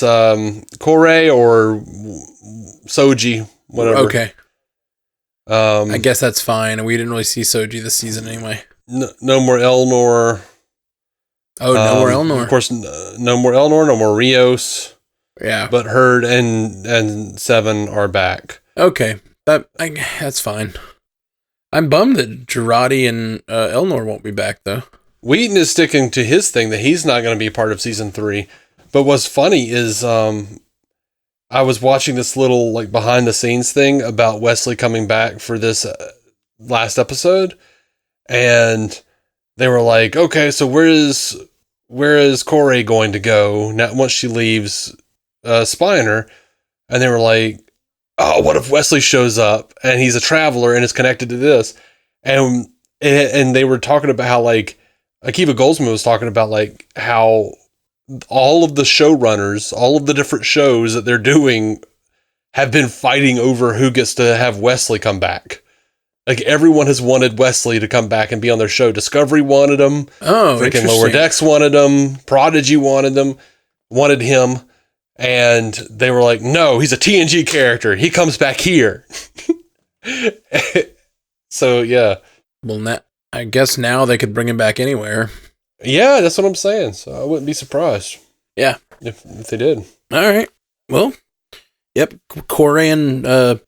Corey or Soji, whatever. Okay. I guess that's fine. We didn't really see Soji this season anyway. No more Elnor. Oh, no more Elnor. Of course, no more Elnor, no more Rios. Yeah. But Hurd and Seven are back. Okay. That's fine. I'm bummed that Girardi and Elnor won't be back, though. Wheaton is sticking to his thing that he's not going to be part of season 3. But what's funny is I was watching this little like behind the scenes thing about Wesley coming back for this last episode. And they were like, okay, so where is Corey going to go now once she leaves Spiner? And they were like, oh, what if Wesley shows up and he's a traveler and is connected to this? And they were talking about how like Akiva Goldsman was talking about like how all of the showrunners, all of the different shows that they're doing have been fighting over who gets to have Wesley come back. Like everyone has wanted Wesley to come back and be on their show. Discovery wanted him. Oh, freaking Lower Decks wanted him. Prodigy wanted him. And they were like, no, he's a TNG character. He comes back here. So, yeah. Well, I guess now they could bring him back anywhere. Yeah, that's what I'm saying. So I wouldn't be surprised. Yeah. If they did. All right. Well, yep. Corey and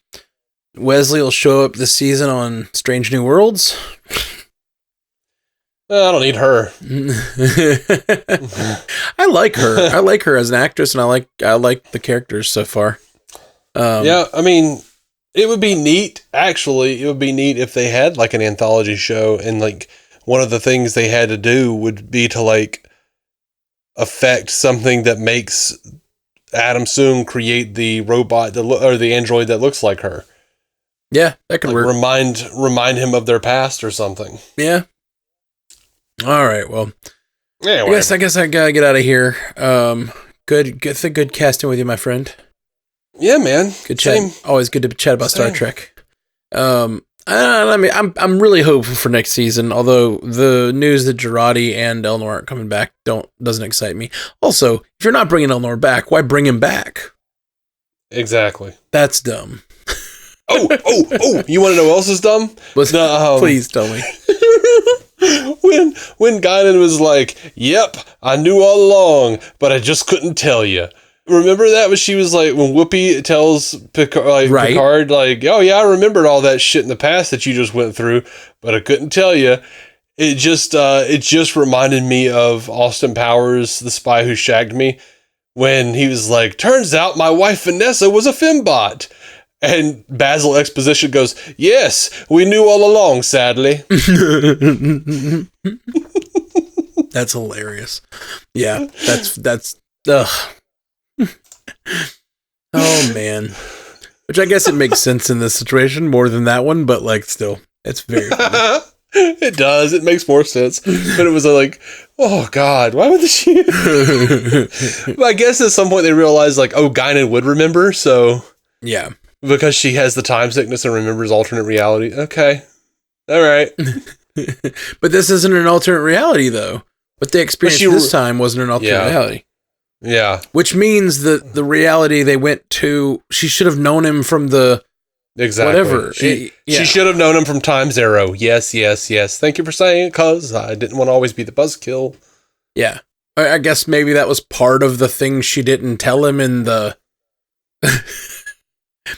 Wesley will show up this season on Strange New Worlds. I don't need her. I like her. I like her as an actress, and I like the characters so far. Yeah, I mean, it would be neat. Actually, it would be neat if they had like an anthology show, and like one of the things they had to do would be to like affect something that makes Adam Soong create the robot or the android that looks like her. Yeah, that could like work. Remind him of their past or something. Yeah. All right. Well, anyway. I guess I gotta get out of here. Good casting with you, my friend. Yeah, man. Good chat. Same. Always good to chat about Star Trek. I mean, I'm really hopeful for next season. Although the news that Girardi and Elnor aren't coming back doesn't excite me. Also, if you're not bringing Elnor back, why bring him back? Exactly. That's dumb. Oh! You want to know what else is dumb? Please tell me. When Guinan was like, "Yep, I knew all along, but I just couldn't tell you." Remember that when she was like, when Whoopi tells Picard, like, "Oh yeah, I remembered all that shit in the past that you just went through, but I couldn't tell you." It just reminded me of Austin Powers, The Spy Who Shagged Me, when he was like, "Turns out my wife Vanessa was a fembot." And Basil Exposition goes, "Yes, we knew all along, sadly." That's hilarious. Yeah, that's ugh. Oh, man. Which I guess it makes sense in this situation more than that one, but like still, it's very funny. It does. It makes more sense. But it was like, oh, God, why would she? But I guess at some point they realized, like, oh, Guinan would remember, so. Yeah. Because she has the time sickness and remembers alternate reality. Okay. All right. But this isn't an alternate reality, though. What they experienced this time wasn't an alternate reality. Yeah. Which means that the reality they went to, she should have known him from the... Exactly. Whatever. She should have known him from Time Zero. Yes. Thank you for saying it, cuz I didn't want to always be the buzzkill. Yeah. I guess maybe that was part of the thing she didn't tell him in the...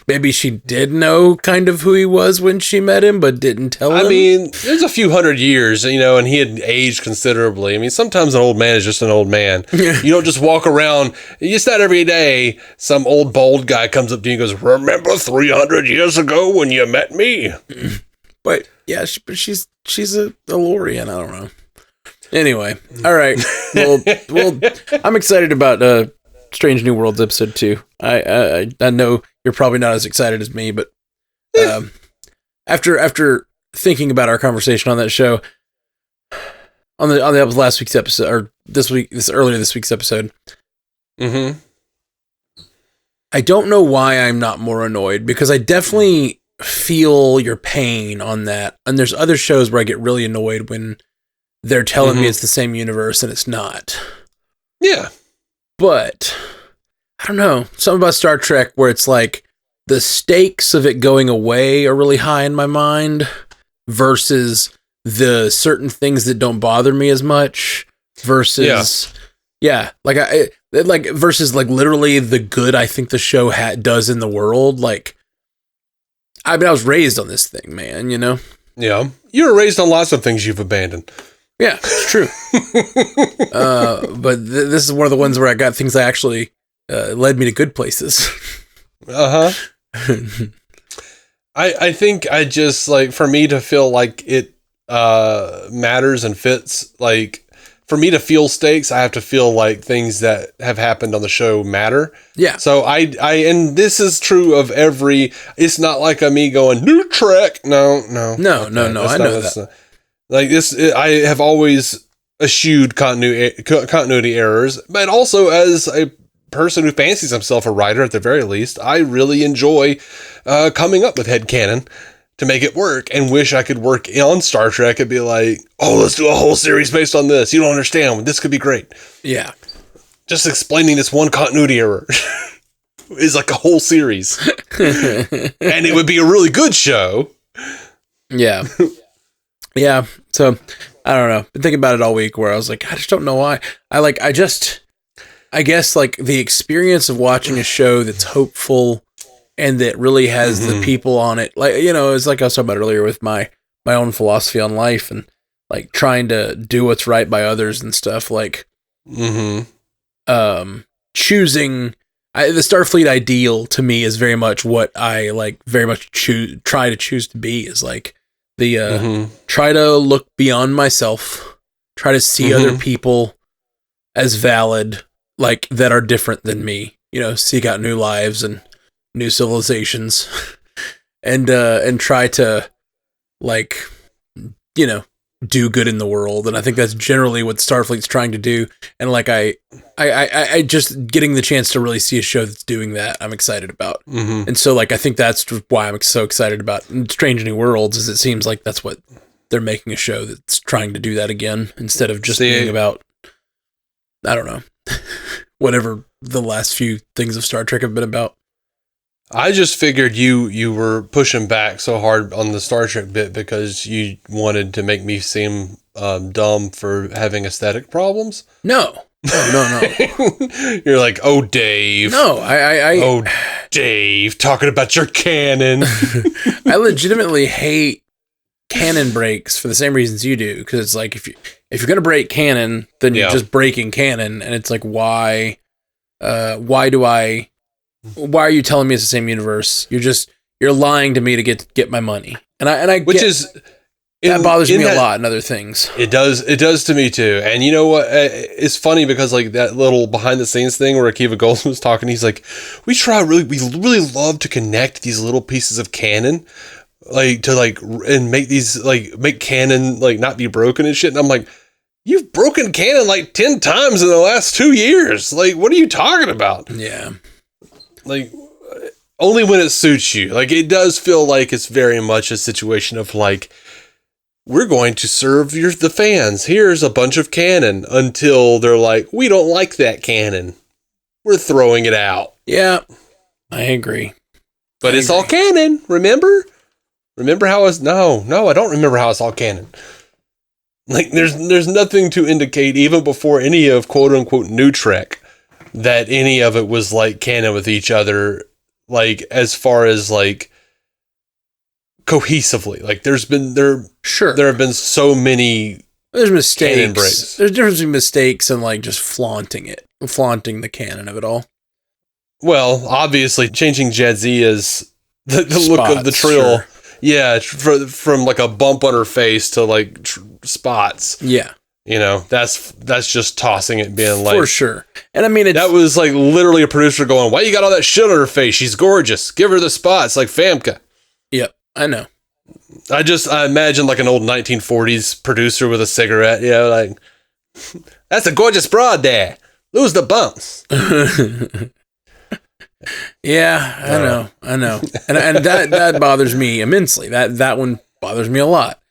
Maybe she did know kind of who he was when she met him, but didn't tell him. I mean, there's a few hundred years, and he had aged considerably. I mean, sometimes an old man is just an old man. You don't just walk around. It's not every day some old bald guy comes up to you and goes, "Remember 300 years ago when you met me?" But yeah, she's a DeLorean. I don't know. Anyway, all right. Well, I'm excited about Strange New Worlds episode 2. I know you're probably not as excited as me, but after thinking about our conversation on that show, on the last week's episode, or earlier this week's episode, mm-hmm. I don't know why I'm not more annoyed, because I definitely feel your pain on that. And there's other shows where I get really annoyed when they're telling me it's the same universe and it's not. Yeah. But I don't know, something about Star Trek where it's like the stakes of it going away are really high in my mind versus the certain things that don't bother me as much versus versus like literally the good I think the show does in the world. Like, I mean, I was raised on this thing, man, you know? Yeah. You were raised on lots of things you've abandoned. Yeah, it's true. But this is one of the ones where I got things that actually led me to good places. Uh-huh. I think I just, like, for me to feel like it matters and fits, like, for me to feel stakes, I have to feel like things that have happened on the show matter. Yeah. So and this is true of it's not like me going, new Trek. No. I know that. Like this, I have always eschewed continuity errors, but also as a person who fancies himself a writer at the very least, I really enjoy coming up with headcanon to make it work, and wish I could work on Star Trek and be like, oh, let's do a whole series based on this. You don't understand. This could be great. Yeah. Just explaining this one continuity error is like a whole series. And it would be a really good show. Yeah. Yeah. So, I don't know. Been thinking about it all week where I was like, I just don't know why. I guess like the experience of watching a show that's hopeful and that really has the people on it. Like, you know, it's like I was talking about earlier with my own philosophy on life and like trying to do what's right by others and stuff. Like, choosing the Starfleet ideal to me is very much what I like very much try to choose to be, is like the try to look beyond myself, try to see other people as valid, like that are different than me, you know, seek out new lives and new civilizations and try to, like, you know, do good in the world. And I think that's generally what Starfleet's trying to do. And like, I just getting the chance to really see a show that's doing that, I'm excited about. And so like, I think that's why I'm so excited about Strange New Worlds, is it seems like that's what they're making, a show that's trying to do that again, instead of just being about, I don't know, whatever the last few things of Star Trek have been about. I just figured you were pushing back so hard on the Star Trek bit because you wanted to make me seem dumb for having aesthetic problems. No. You're like, oh, Dave. No, Oh, Dave, talking about your canon. I legitimately hate canon breaks for the same reasons you do, because it's like if you're gonna break canon, then you're just breaking canon, and it's like why are you telling me it's the same universe? You're lying to me to get my money. And I that bothers me a lot, and other things. It does to me too. And you know what? It's funny because like that little behind the scenes thing where Akiva Goldsman was talking, he's like, we really love to connect these little pieces of canon, like to like, and make these like, make canon like not be broken and shit. And I'm like, you've broken canon like 10 times in the last 2 years. Like, what are you talking about? Yeah. Like, only when it suits you. Like, it does feel like it's very much a situation of like, we're going to serve the fans. Here's a bunch of canon, until they're like, we don't like that canon. We're throwing it out. Yeah, I agree. But it's all canon. Remember how it's no, I don't remember how it's all canon. Like, there's nothing to indicate, even before any of quote unquote new Trek, that any of it was like canon with each other, like as far as like cohesively. Like there have been so many. There's mistakes. Canon breaks. There's difference between mistakes and like just flaunting the canon of it all. Well, obviously changing Jadzia's the look of the Trill. Sure. Yeah, from like a bump on her face to like spots. Yeah. You know, that's just tossing it, being like, for sure. And I mean, that was like literally a producer going, "Why you got all that shit on her face? She's gorgeous. Give her the spots like Famke." Yep, I know. I imagine like an old 1940s producer with a cigarette, you know, like, "That's a gorgeous broad there. Lose the bumps." Yeah, I know. And that bothers me immensely. That one bothers me a lot.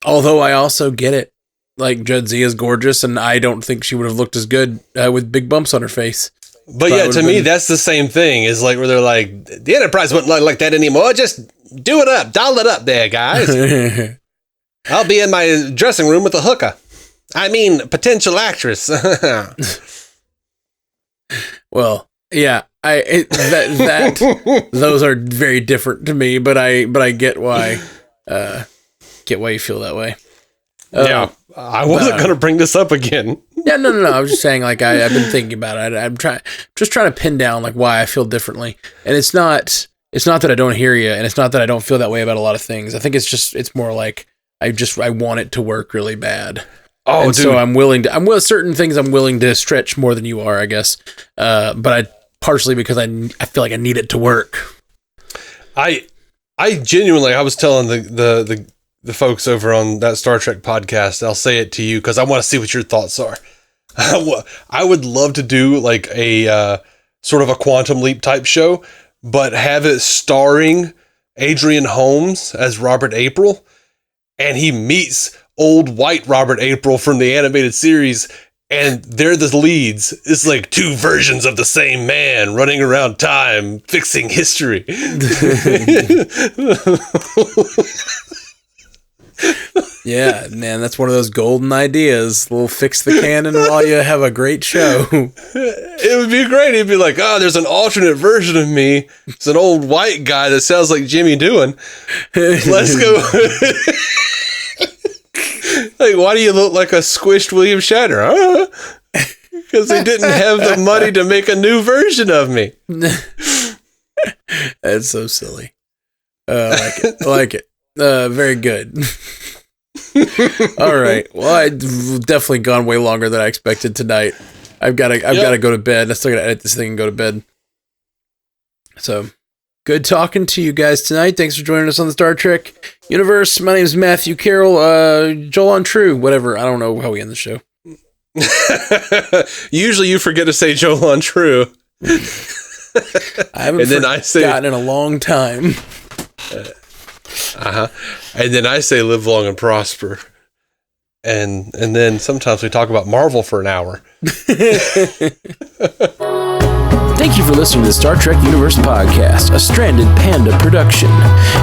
Although I also get it. Like, Jadzia is gorgeous, and I don't think she would have looked as good with big bumps on her face. But yeah, to me, that's the same thing. Is like where they're like, the Enterprise wouldn't look like that anymore. Just do it up, doll it up there, guys. I'll be in my dressing room with a hooker. I mean, potential actress. Well, yeah, those are very different to me, but I get why you feel that way. Yeah, I wasn't going to bring this up again. Yeah, no. I was just saying, like, I've been thinking about it. I'm trying to pin down like why I feel differently, and it's not that I don't hear you, and it's not that I don't feel that way about a lot of things. I think it's more like I want it to work really bad. Oh, and dude. So certain things I'm willing to stretch more than you are, I guess. But partially because I feel like I need it to work. I genuinely, I was telling the folks over on that Star Trek podcast, I'll say it to you because I want to see what your thoughts are. I would love to do like a sort of a Quantum Leap type show, but have it starring Adrian Holmes as Robert April, and he meets old white Robert April from the animated series, and they're the leads. It's like two versions of the same man running around time, fixing history. Yeah, man, that's one of those golden ideas. We'll fix the canon while you have a great show. It would be great. He'd be like, "Oh, there's an alternate version of me. It's an old white guy that sounds like Jimmy Doohan. Let's go." Like, why do you look like a squished William Shatner? Huh? Because they didn't have the money to make a new version of me. That's so silly. I like it. Very good. All right. Well, I've definitely gone way longer than I expected tonight. I've got to go to bed. I still got to edit this thing and go to bed. So, good talking to you guys tonight. Thanks for joining us on the Star Trek universe. My name is Matthew Carroll. Joel on True, whatever. I don't know how we end the show. Usually you forget to say Joel on True. I haven't forgotten in a long time. And then I say live long and prosper. And then sometimes we talk about Marvel for an hour. Thank you for listening to the Star Trek Universe Podcast, a Stranded Panda production.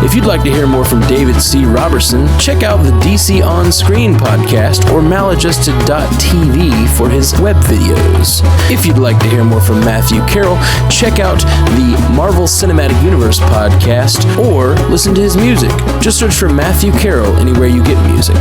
If you'd like to hear more from David C. Robertson, check out the DC On Screen podcast or maladjusted.tv for his web videos. If you'd like to hear more from Matthew Carroll, check out the Marvel Cinematic Universe podcast or listen to his music. Just search for Matthew Carroll anywhere you get music.